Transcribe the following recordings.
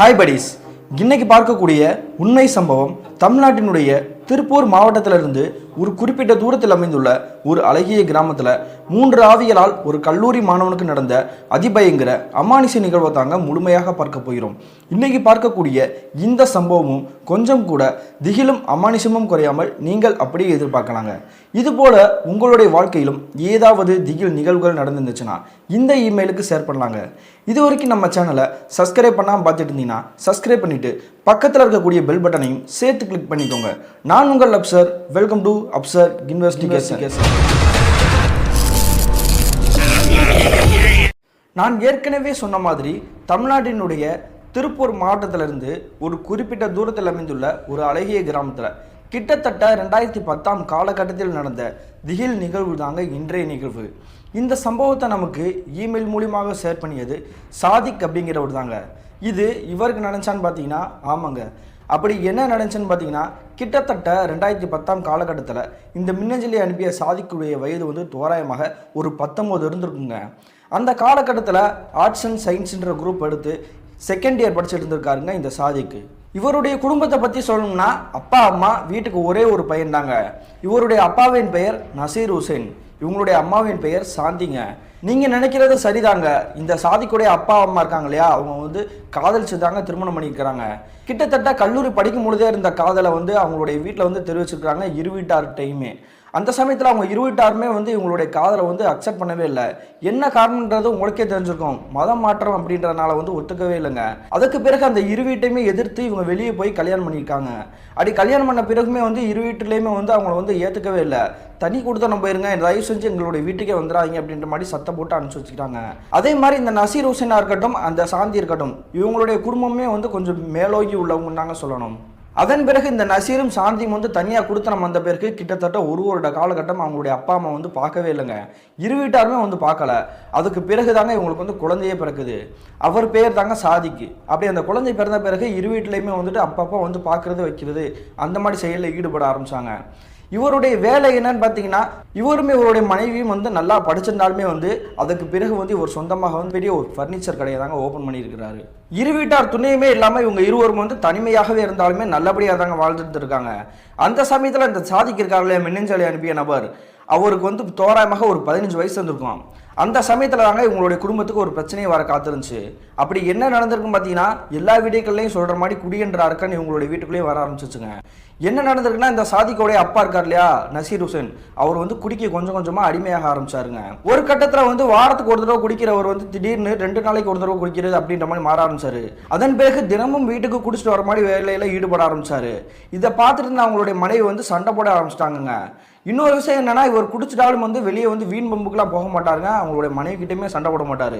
Hi buddies, இன்னைக்கு பார்க்கக்கூடிய உண்மை சம்பவம் தமிழ்நாட்டினுடைய திருப்பூர் மாவட்டத்திலிருந்து ஒரு குறிப்பிட்ட தூரத்தில் அமைந்துள்ள ஒரு அழகிய கிராமத்தில் 3 ஆவிகளால் ஒரு கல்லூரி மாணவனுக்கு நடந்த அதிபயங்கர அமானுஷ நிகழ்வை தாங்க முழுமையாக பார்க்க போகிறோம். இன்னைக்கு பார்க்கக்கூடிய இந்த சம்பவமும் கொஞ்சம் கூட திகிலும் அமானுஷமும் குறையாமல் நீங்கள் அப்படியே எதிர்பார்க்கலாங்க. இதுபோல உங்களுடைய வாழ்க்கையிலும் ஏதாவது திகில் நிகழ்வுகள் நடந்துருந்துச்சுன்னா இந்த இமெயிலுக்கு ஷேர் பண்ணலாங்க. இது வரைக்கும் நம்ம சேனலை சப்ஸ்கிரைப் பண்ணாமல் பார்த்துட்டு இருந்தீங்கன்னா சப்ஸ்கிரைப் பண்ணிட்டு பக்கத்தில் இருக்கக்கூடிய பெல் பட்டனையும் சேர்த்து கிளிக் பண்ணிக்கோங்க. நான் உங்கள் Afsar. Welcome to Afsar investigation. நான் ஏற்கனவே சொன்ன மாதிரி தமிழ்நாட்டினுடைய திருப்பூர் மாவட்டத்திலிருந்து ஒரு குறிப்பிட்ட தூரத்தில் அமைந்துள்ள ஒரு அழகிய கிராமத்தில் கிட்டத்தட்ட 2010 காலகட்டத்தில் நடந்த திகில் நிகழ்வு தாங்க இன்றைய நிகழ்வு. இந்த சம்பவத்தை நமக்கு இமெயில் மூலியமாக ஷேர் பண்ணியது சாதிக் அப்படிங்கிறவர் தாங்க. இது இவருக்கு நடந்துச்சான்னு பார்த்தீங்கன்னா ஆமாங்க. அப்படி என்ன நடந்துச்சுன்னு பார்த்தீங்கன்னா கிட்டத்தட்ட 2010 காலகட்டத்தில் இந்த மின்னஞ்சலி அனுப்பிய சாதிக்குடைய வயது வந்து தோராயமாக ஒரு 19 இருந்திருக்குங்க. அந்த காலகட்டத்தில் ஆர்ட்ஸ் அண்ட் சயின்ஸ்ன்ற குரூப் எடுத்து செகண்ட் இயர் படிச்சுட்டு இருந்திருக்காருங்க இந்த சாதிக்கு. இவருடைய குடும்பத்தை பற்றி சொல்லணும்னா அப்பா அம்மா, வீட்டுக்கு ஒரே ஒரு பையன் தாங்க. இவருடைய அப்பாவின் பெயர் நசீர் ஹுசைன், இவங்களுடைய அம்மாவின் பெயர் சாந்திங்க. நீங்கள் நினைக்கிறது சரிதாங்க. இந்த சாதிக்குடைய அப்பா அம்மா இருக்காங்க இல்லையா, அவங்க வந்து காதலிச்சு தாங்க திருமணம் பண்ணியிருக்கிறாங்க. கிட்டத்தட்ட கல்லூரி படிக்கும் பொழுதே இருந்த காதலை வந்து அவங்களுடைய வீட்டில் வந்து தெரிவிச்சிருக்கிறாங்க இரு வீட்டார்கிட்டையுமே. அந்த சமயத்தில் அவங்க இரு வீட்டாருமே வந்து இவங்களுடைய காதலை வந்து அக்செப்ட் பண்ணவே இல்லை. என்ன காரணம்ன்றது உங்களுக்கே தெரிஞ்சிருக்கும். மதம் மாற்றம் அப்படின்றதுனால வந்து ஒத்துக்கவே இல்லைங்க. அதுக்கு பிறகு அந்த இரு வீட்டையுமே எதிர்த்து இவங்க வெளியே போய் கல்யாணம் பண்ணியிருக்காங்க. அப்படி கல்யாணம் பண்ண பிறகுமே வந்து இரு வீட்டிலையுமே வந்து அவங்கள வந்து ஏற்றுக்கவே இல்லை. தனி கொடுத்தா நம்ம போயிருங்க, தயவு செஞ்சு எங்களுடைய வீட்டுக்கே வந்துடாதீங்க அப்படின்ற மாதிரி சத்தம் போட்டு அனுப்பிச்சு வச்சுக்கிட்டாங்க. அதே மாதிரி இந்த நசீர் ஹுசைனா இருக்கட்டும், அந்த சாந்தி இருக்கட்டும், இவங்களுடைய குடும்பமே வந்து கொஞ்சம் மேலோகி உள்ளவங்கன்னாங்க சொல்லணும். அதன் பிறகு இந்த நசீரும் சாந்தியும் வந்து தனியாக கொடுத்தனம் வந்த பிறகு கிட்டத்தட்ட ஒரு வருட காலகட்டம் அவங்களுடைய அப்பா அம்மா வந்து பார்க்கவே இல்லைங்க. இரு வீட்டாருமே வந்து பார்க்கல. அதுக்கு பிறகு தாங்க இவங்களுக்கு வந்து குழந்தையே பிறக்குது. அவர் பேர் தாங்க சாதிக்கு. அப்படி அந்த குழந்தை பிறந்த பிறகு இரு வீட்டிலையுமே வந்துட்டு அப்பப்போ வந்து பார்க்கறது வைக்கிறது அந்த மாதிரி செயலில் ஈடுபட ஆரம்பித்தாங்க. இவருடைய வேலை என்னன்னு பார்த்தீங்கன்னா, இவருமே இவருடைய மனைவியும் வந்து நல்லா படிச்சிருந்தாலுமே வந்து அதுக்கு பிறகு வந்து இவர் சொந்தமாக வந்து பெரிய ஒரு ஃபர்னிச்சர் கடையை தாங்க ஓப்பன் பண்ணியிருக்கிறாரு. இரு வீட்டார் துணையுமே இல்லாமல் இவங்க இருவரும் வந்து தனிமையாகவே இருந்தாலுமே நல்லபடியாக தாங்க வாழ்ந்துட்டு இருக்காங்க. அந்த சமயத்தில் இந்த சாதிக்கு இருக்காங்களே மின்னஞ்சலை அனுப்பிய நபர், அவருக்கு வந்து தோராயமாக ஒரு 15 வயசு இருந்திருக்கும். அந்த சமயத்தில் தாங்க இவங்களுடைய குடும்பத்துக்கு ஒரு பிரச்சனையை வர காத்திருந்துச்சு. அப்படி என்ன நடந்திருக்குன்னு பார்த்தீங்கன்னா, எல்லா வீடுகள்லையும் சொல்கிற மாதிரி குடியென்ற அரக்கன் இவங்களுடைய வீட்டுக்குள்ளேயும் வர ஆரம்பிச்சிச்சுங்க. என்ன நடந்திருக்குன்னா, இந்த சாதிக்கோடைய அப்பா இருக்கார் இல்லையா நசீர் ஹுசைன், அவர் வந்து குடிக்க கொஞ்சம் கொஞ்சமாக அடிமையாக ஆரம்பிச்சாருங்க. ஒரு கட்டத்தில் வந்து வாரத்துக்கு ஒரு தடவை குடிக்கிறவர் வந்து திடீர்னு 2 நாளைக்கு ஒரு தடவை குடிக்கிறது அப்படின்ற மாதிரி மாற ஆரம்பிச்சாரு. அதன் பிறகு தினமும் வீட்டுக்கு குடிச்சிட்டு வர மாதிரி வேலையில ஈடுபட ஆரம்பிச்சாரு. இதை பார்த்துட்டு இருந்த அவங்களுடைய மனைவி வந்து சண்டை போட ஆரம்பிச்சிட்டாங்க. இன்னொரு விஷயம் என்னன்னா, இவர் குடிச்சிட்டாலும் வந்து வெளியே வந்து வீண் பம்புக்கெல்லாம் போக மாட்டாருங்க. அவங்களுடைய மனைவி கிட்டேயுமே சண்டை போட மாட்டாரு.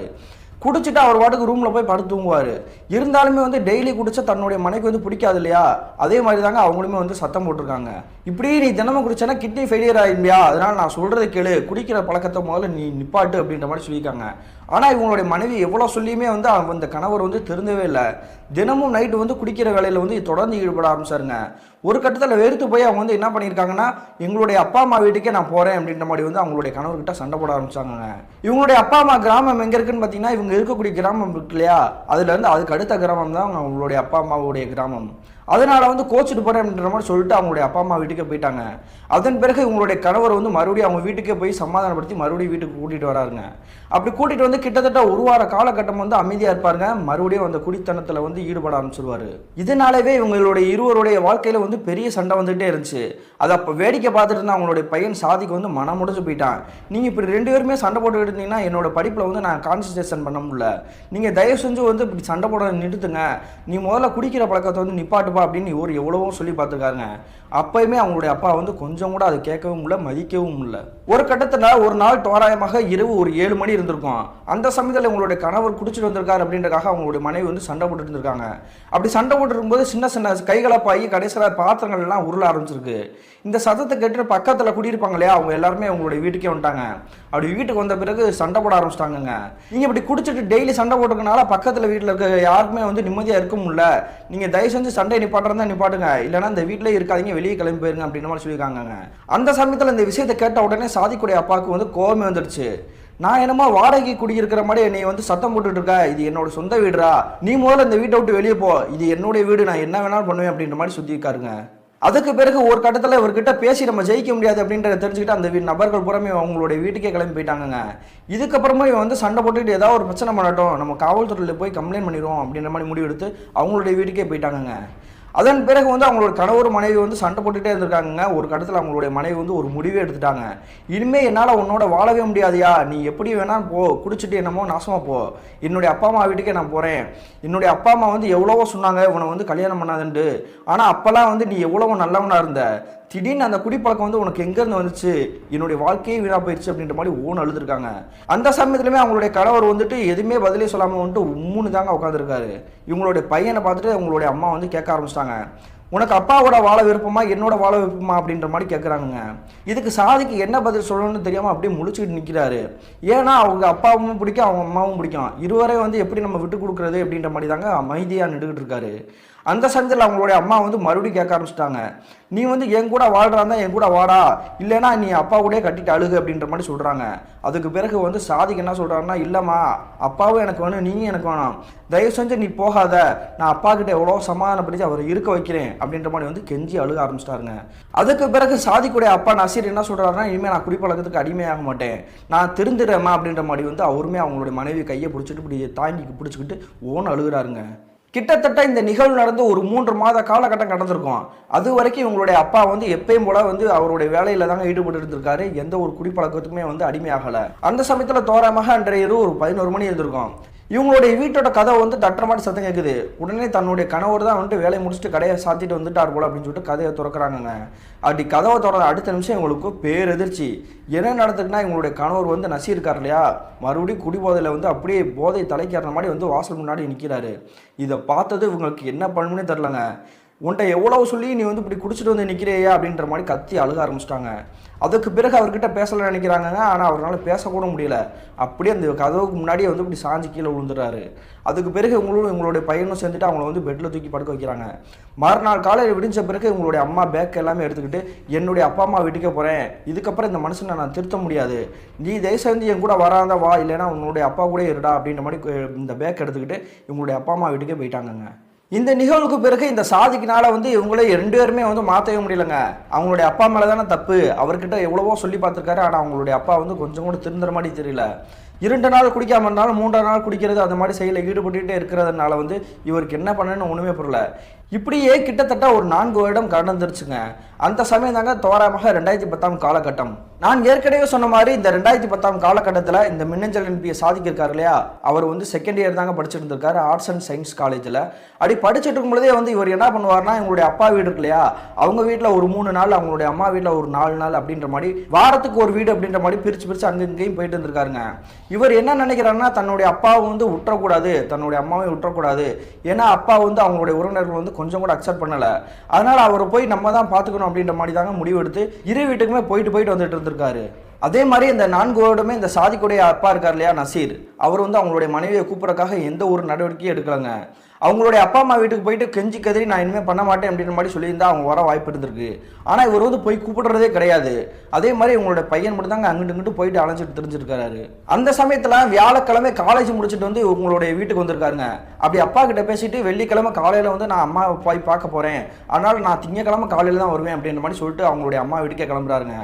குடிச்சிட்டு அவர் வாட்டுக்கு ரூமில் போய் படுத்து தூங்குவார். இருந்தாலுமே வந்து டெய்லி குடிச்சா தன்னுடைய மனைவிக்கு வந்து பிடிக்காது இல்லையா, அதே மாதிரி தாங்க அவங்களுமே வந்து சத்தம் போட்டிருக்காங்க. இப்படி நீ தினமும் குடிச்சேன்னா கிட்னி ஃபெயிலியர் ஆகிடும்பியா, அதனால் நான் சொல்கிறத கேளு, குடிக்கிற பழக்கத்தை முதல்ல நீ நிப்பாட்டு அப்படின்ற மாதிரி சொல்லியிருக்காங்க. ஆனால் இவங்களுடைய மனைவி எவ்வளோ சொல்லியுமே வந்து அந்த கணவர் வந்து திருந்தவே இல்லை. தினமும் நைட்டு வந்து குடிக்கிற வேலையில் வந்து தொடர்ந்து ஈடுபட ஆரம்பிச்சாருங்க. ஒரு கட்டத்தில் வெறுத்து போய் அவங்க வந்து என்ன பண்ணியிருக்காங்கன்னா, எங்களுடைய அப்பா அம்மா வீட்டுக்கே நான் போகிறேன் அப்படின்ற மாதிரி வந்து அவங்களுடைய கணவர்கிட்ட சண்டை போட ஆரம்பிச்சாங்க. இவங்களுடைய அப்பா அம்மா கிராமம் எங்கே இருக்குன்னு பார்த்தீங்கன்னா, இவங்க இருக்கக்கூடிய கிராமம் இருக்கு இல்லையா, அதுலேருந்து அதுக்கு அடுத்த கிராமம் தான் அவங்களுடைய அப்பா அம்மாவுடைய கிராமம். அதனால் வந்து கோச்சிட்டு போகிறேன் அப்படின்ற மாதிரி சொல்லிட்டு அவங்களுடைய அப்பா அம்மா வீட்டுக்கே போயிட்டாங்க. அதன் பிறகு இவங்களுடைய கணவர் வந்து மறுபடியும் அவங்க வீட்டுக்கே போய் சமாதானப்படுத்தி மறுபடியும் வீட்டுக்கு கூட்டிகிட்டு வராருங்க. அப்படி கூட்டிகிட்டு வந்து கிட்டத்தட்ட ஒரு வார காலகட்டம் வந்து அமைதியாக இருப்பாருங்க. மறுபடியும் அந்த குடித்தனத்தில் வந்து ஈடுபட ஆரம்பிச்சிருவார். இதனாலவே இவங்களுடைய இருவருடைய வாழ்க்கையில் வந்து பெரிய சண்டை வந்துகிட்டே இருந்துச்சு. அதை அப்போ வேடிக்கை பார்த்துட்டு இருந்தால் அவங்களுடைய பையன் சாதிக்கு வந்து மனம் முடிஞ்சு போயிட்டான். நீங்கள் இப்படி 2 பேருமே சண்டை போட்டுக்கிட்டு இருந்தீங்கன்னா என்னோட படிப்பில் வந்து நான் கான்சன்ட்ரேஷன் பண்ண முடியல. நீங்கள் தயவு செஞ்சு வந்து இப்படி சண்டை போட நிறுத்துங்க, நீ முதல்ல குடிக்கிற பழக்கத்தை வந்து நிப்பாட்டுப்பா அப்படின்னு இவர் எவ்வளவோ சொல்லி பார்த்துருக்காருங்க. அப்பயுமே அவங்களுடைய அப்பா வந்து கொஞ்சம் கூட அதை கேட்கவும் இல்லை, மதிக்கவும் இல்லை. ஒரு கட்டத்தில் ஒரு நாள் தோராயமாக இரவு ஒரு 7 மணி இருந்திருக்கும். அந்த சமயத்தில் உங்களுடைய கணவர் குடிச்சிட்டு வந்திருக்காரு அப்படின்றக்காக அவங்களுடைய மனைவி வந்து சண்டை போட்டு இருந்திருக்காங்க. அப்படி சண்டை போட்டு இருக்கும்போது சின்ன சின்ன கைகலப்பாகி கடைசியில் பாத்திரங்கள் எல்லாம் உருள ஆரம்பிச்சிருக்கு. இந்த சத்தத்தை கேட்டு பக்கத்தில் குடியிருப்பாங்க இல்லையா, அவங்க எல்லாருமே அவங்களுடைய வீட்டுக்கே வந்துட்டாங்க. அப்படி வீட்டுக்கு வந்த பிறகு சண்டை போட ஆரம்பிச்சிட்டாங்க. நீங்கள் இப்படி குடிச்சிட்டு டெய்லி சண்டை போட்டுக்கனால பக்கத்தில் வீட்டில் இருக்க யாருக்குமே வந்து நிம்மதியாக இருக்க முடியல. நீங்கள் தயவு செஞ்சு சண்டை நிப்பாட்டுறதா நிப்பாட்டுங்க, இல்லைனா இந்த வீட்டிலே இருக்காதீங்க, வெளியே கிளம்பி போயிருங்க அப்படின்ற மாதிரி சொல்லியிருக்காங்க. அந்த சமயத்தில் இந்த விஷயத்தை கேட்ட உடனே சாதிக்குடைய அப்பாவுக்கு வந்து கோபமே வந்துடுச்சு. நான் என்னமோ வாடகை குடியிருக்கிற மாதிரி என்னை வந்து சத்தம் போட்டுட்டு இருக்க, இது என்னோட சொந்த வீடுடா, நீ முதல்ல இந்த வீட்டை விட்டு வெளியே போ, இது என்னுடைய வீடு, நான் என்ன வேணாலும் பண்ணுவேன் அப்படின்ற மாதிரி சுற்றி இருக்காருங்க. அதுக்கு பிறகு ஒரு கட்டத்தில் இவர்கிட்ட பேசி நம்ம ஜெயிக்க முடியாது அப்படின்றத தெரிஞ்சுக்கிட்டு அந்த நபர்கள் புறமே அவங்களுடைய வீட்டுக்கே கிளம்பி போயிட்டாங்க. இதுக்கப்புறமா இவன் வந்து சண்டை போட்டுக்கிட்டு ஏதாவது ஒரு பிரச்சனை பண்ணட்டும், நம்ம காவல்துறையில் போய் கம்ப்ளைண்ட் பண்ணிடுவோம் அப்படின்ற மாதிரி முடிவு எடுத்து அவங்களுடைய வீட்டுக்கே போயிட்டாங்க. அதன் பிறகு வந்து அவங்களோட கணவர் மனைவி வந்து சண்டை போட்டுகிட்டே இருந்திருக்காங்க. ஒரு கட்டத்தில் அவங்களுடைய மனைவி வந்து ஒரு முடிவே எடுத்துட்டாங்க. இனிமேல் என்னால் உன்னோட வாழவே முடியாதியா, நீ எப்படி வேணாலும் போ, குடிச்சிட்டு என்னமோ நாசமாக போ, என்னுடைய அப்பா அம்மா வீட்டுக்கே நான் போகிறேன். என்னுடைய அப்பா அம்மா வந்து எவ்வளவோ சொன்னாங்க உன்னை வந்து கல்யாணம் பண்ணாதுன்ட்டு, ஆனால் அப்போல்லாம் வந்து நீ எவ்வளவோ நல்லவனாக இருந்த, திடீர்னு அந்த குடிப்பழக்கம் வந்து உனக்கு எங்கேருந்து வந்துச்சு, என்னுடைய வாழ்க்கையே வீணாக போயிடுச்சு அப்படின்ற மாதிரி ஓன் அழுதுருக்காங்க. அந்த சமயத்துலையுமே அவங்களுடைய கணவர் வந்துட்டு எதுவுமே பதிலே சொல்லாமல் வந்துட்டு உம்முன்னு தாங்க உட்காந்துருக்காரு. இவங்களுடைய பையனை பார்த்துட்டு அவங்களுடைய அம்மா வந்து கேட்க ஆரம்பிச்சிட்டாங்க, உனக்கு அப்பாவோட வாழ விருப்பமா என்னோட வாழ விருப்பமா அப்படின்ற மாதிரி கேட்குறாங்க. இதுக்கு சாதிக்கு என்ன பதில் சொல்லணும்னு தெரியாமல் அப்படியே முழிச்சுக்கிட்டு நிற்கிறாரு. ஏன்னா அவங்க அப்பாவும் பிடிக்கும் அவங்க அம்மாவும் பிடிக்கும், இருவரே வந்து எப்படி நம்ம விட்டு கொடுக்குறது அப்படின்ற மாதிரி தாங்க அமைதியாக நின்றுக்கிட்டு இருக்காரு. அந்த சமயத்தில் அவங்களுடைய அம்மா வந்து மறுபடியும் கேட்க ஆரம்பிச்சிட்டாங்க, நீ வந்து என் கூட வாழ்றாந்தா என் கூட வாடா, இல்லைனா நீ அப்பா கூட கட்டிட்டு அழுகு அப்படின்ற மாதிரி சொல்கிறாங்க. அதுக்கு பிறகு வந்து சாதிக்கு என்ன சொல்கிறாருன்னா, இல்லைம்மா அப்பாவும் எனக்கு வேணும், நீயும் எனக்கு வேணும், தயவு செஞ்சு நீ போகாத, நான் அப்பா கிட்ட எவ்வளோ சமாதானப்படுத்தி அவரை இருக்க வைக்கிறேன் அப்படின்ற மாதிரி வந்து கெஞ்சி அழுக ஆரம்பிச்சிட்டாருங்க. அதுக்கு பிறகு சாதிக்குடைய அப்பா நசீர் என்ன சொல்கிறாருன்னா, இனிமேல் நான் குடிப்பழக்கத்துக்கு அடிமையாக மாட்டேன், நான் திருந்துறேம்மா அப்படின்ற மாதிரி வந்து அவருமே அவங்களுடைய மனைவி கையை பிடிச்சிட்டு இப்படி தாங்கிக்கு பிடிச்சிக்கிட்டு ஓன்னு அழுகிறாருங்க. கிட்டத்தட்ட இந்த நிகழ்வு நடந்து ஒரு 3 மாத காலகட்டம் கடந்திருக்கும். அது வரைக்கும் இவங்களுடைய அப்பா வந்து எப்பயும் போல வந்து அவருடைய வேலையில தாங்க ஈடுபட்டு இருந்திருக்காரு. எந்த ஒரு குடிப்பழக்கத்துக்குமே வந்து அடிமையாகலை. அந்த சமயத்தில் தோராயமாக அன்றைய இரவு ஒரு 11 மணி இருந்திருக்கும். இவங்களுடைய வீட்டோட கதவை வந்து தட்டுற மாதிரி சத்தம் கேட்குது. உடனே தன்னுடைய கணவர் தான் வந்துட்டு வேலையை முடிச்சுட்டு கடையை சாத்திட்டு வந்துட்டார் போல அப்படின்னு சொல்லிட்டு கதையை திறக்கிறாங்க. அப்படி கதவை திறந்த அடுத்த நிமிஷம் இவங்களுக்கு பேரெதிர்ச்சி. என்ன நடந்துக்குன்னா, இவங்களுடைய கணவர் வந்து நசி இருக்கார் இல்லையா, மறுபடியும் குடிபோதையில் வந்து அப்படியே போதை தலைக்கேற மாதிரி வந்து வாசல் முன்னாடி நிற்கிறாரு. இதை பார்த்தது இவங்களுக்கு என்ன பண்ணணும்னே தெரிலங்க. உன்ட்ட எவ்வளவு சொல்லி நீ வந்து இப்படி குடிச்சிட்டு வந்து நிற்கிறியா அப்படின்ற மாதிரி கத்தி அழுக ஆரம்பிச்சிட்டாங்க. அதுக்கு பிறகு அவர்கிட்ட பேசல நினைக்கிறாங்க, ஆனால் அவரால் பேசக்கூட முடியல. அப்படியே அந்த கதவுக்கு முன்னாடியே வந்து இப்படி சாஞ்சி கீழே விழுந்துடுறாரு. அதுக்கு பிறகு இவங்களுடைய பையனும் சேர்ந்துட்டு அவங்கள வந்து பெட்டில் தூக்கி படுக்க வைக்கிறாங்க. மறுநாள் காலையில் விடிஞ்ச பிறகு இவங்களுடைய அம்மா பேக் எல்லாமே எடுத்துக்கிட்டு, என்னுடைய அப்பா அம்மா வீட்டுக்கே போகிறேன், இதுக்கப்புறம் இந்த மனுஷனை நான் திருத்த முடியாது, நீ தயவு செஞ்சு என் கூட வராத வா, இல்லைன்னா உன்னுடைய அப்பா கூட இருடா அப்படின்ற மாதிரி இந்த பேக் எடுத்துக்கிட்டு இவங்களுடைய அப்பா அம்மா வீட்டுக்கே போயிட்டாங்கங்க. இந்த நிகழ்வுக்கு பிறகு இந்த சாதிக்கினால வந்து இவங்களே 2 பேருமே வந்து மாற்றவே முடியலங்க. அவங்களுடைய அப்பா மேலே தானே தப்பு, அவர்கிட்ட எவ்வளவோ சொல்லி பார்த்துருக்காரு, ஆனால் அவங்களுடைய அப்பா வந்து கொஞ்சம் கூட திருந்துற மாதிரி தெரியல. 2 நாள் குடிக்காமல் இருந்தாலும் 3ஆம் நாள் குடிக்கிறது, அந்த மாதிரி செயலில் ஈடுபட்டுகிட்டே இருக்கிறதுனால வந்து இவருக்கு என்ன பண்ணணும்னு ஒன்றுமே புரியல. இப்படியே கிட்டத்தட்ட ஒரு 4 வருடம் கடந்துருச்சுங்க. அந்த சமயம் தாங்க தோராயமாக 2010 காலகட்டம். நான் ஏற்கனவே சொன்ன மாதிரி இந்த 2010 காலகட்டத்தில் இந்த மின்னஞ்சல் என்பியை சாதிக்கிருக்காரு இல்லையா, அவர் வந்து செகண்ட் இயர் தாங்க படிச்சுட்டு இருந்திருக்காரு ஆர்ட்ஸ் அண்ட் சயின்ஸ் காலேஜில். அப்படி படிச்சுட்டு இருக்கும்போதே வந்து இவர் என்ன பண்ணுவார்னா, எங்களுடைய அப்பா வீடு இருக்கு இல்லையா, அவங்க வீட்டில் ஒரு 3 நாள், அவங்களுடைய அம்மா வீட்டில் ஒரு 4 நாள் அப்படின்ற மாதிரி வாரத்துக்கு ஒரு வீடு அப்படின்ற மாதிரி பிரித்து அங்கங்கேயும் போயிட்டு இருந்திருக்காருங்க. இவர் என்ன நினைக்கிறாருன்னா, தன்னுடைய அப்பாவை வந்து விட்டுறக்கூடாது, தன்னுடைய அம்மாவை விட்டுறக்கூடாது, ஏன்னா அப்பா வந்து அவங்களுடைய உறவினர்கள் வந்து கொஞ்சம் கூட அக்செப்ட் பண்ணல, அதனால அவரை போய் நம்ம தான் பார்த்துக்கணும் அப்படின்ற மாதிரி தாங்க முடிவெடுத்து இரு வீட்டுக்குமே போயிட்டு வந்துட்டு இருந்திருக்காரு. அதே மாதிரி இந்த 4 வருடமே இந்த சாதிக்குடைய அப்பா இருக்கார் இல்லையா நசீர், அவர் வந்து அவங்களுடைய மனைவியை கூப்பிட்றதுக்காக எந்த ஒரு நடவடிக்கையும் எடுக்கலைங்க. அவங்களுடைய அப்பா அம்மா வீட்டுக்கு போயிட்டு கெஞ்சி கதறி நான் இனிமேல் பண்ண மாட்டேன் அப்படின்ற மாதிரி சொல்லியிருந்தா அவங்க வர வாய்ப்பு இருந்திருக்கு. ஆனால் இவர் வந்து போய் கூப்பிடுறதே கிடையாது. அதே மாதிரி இவங்களுடைய பையன் மட்டும் தாங்க அங்கிட்டு போயிட்டு அலைஞ்சிட்டு தெரிஞ்சிருக்காரு. அந்த சமயத்தில் வியாழக்கிழமை காலேஜ் முடிச்சுட்டு வந்து உங்களுடைய வீட்டுக்கு வந்திருக்காருங்க. அப்படி அப்பா கிட்ட பேசிட்டு வெள்ளிக்கிழமை காலையில் வந்து நான் அம்மா போய் பார்க்க போகிறேன், அதனால் நான் திங்கக்கிழமை காலையில் தான் வருவேன் அப்படின்ற மாதிரி சொல்லிட்டு அவங்களுடைய அம்மா வீட்டுக்கே கிளம்புறாருங்க.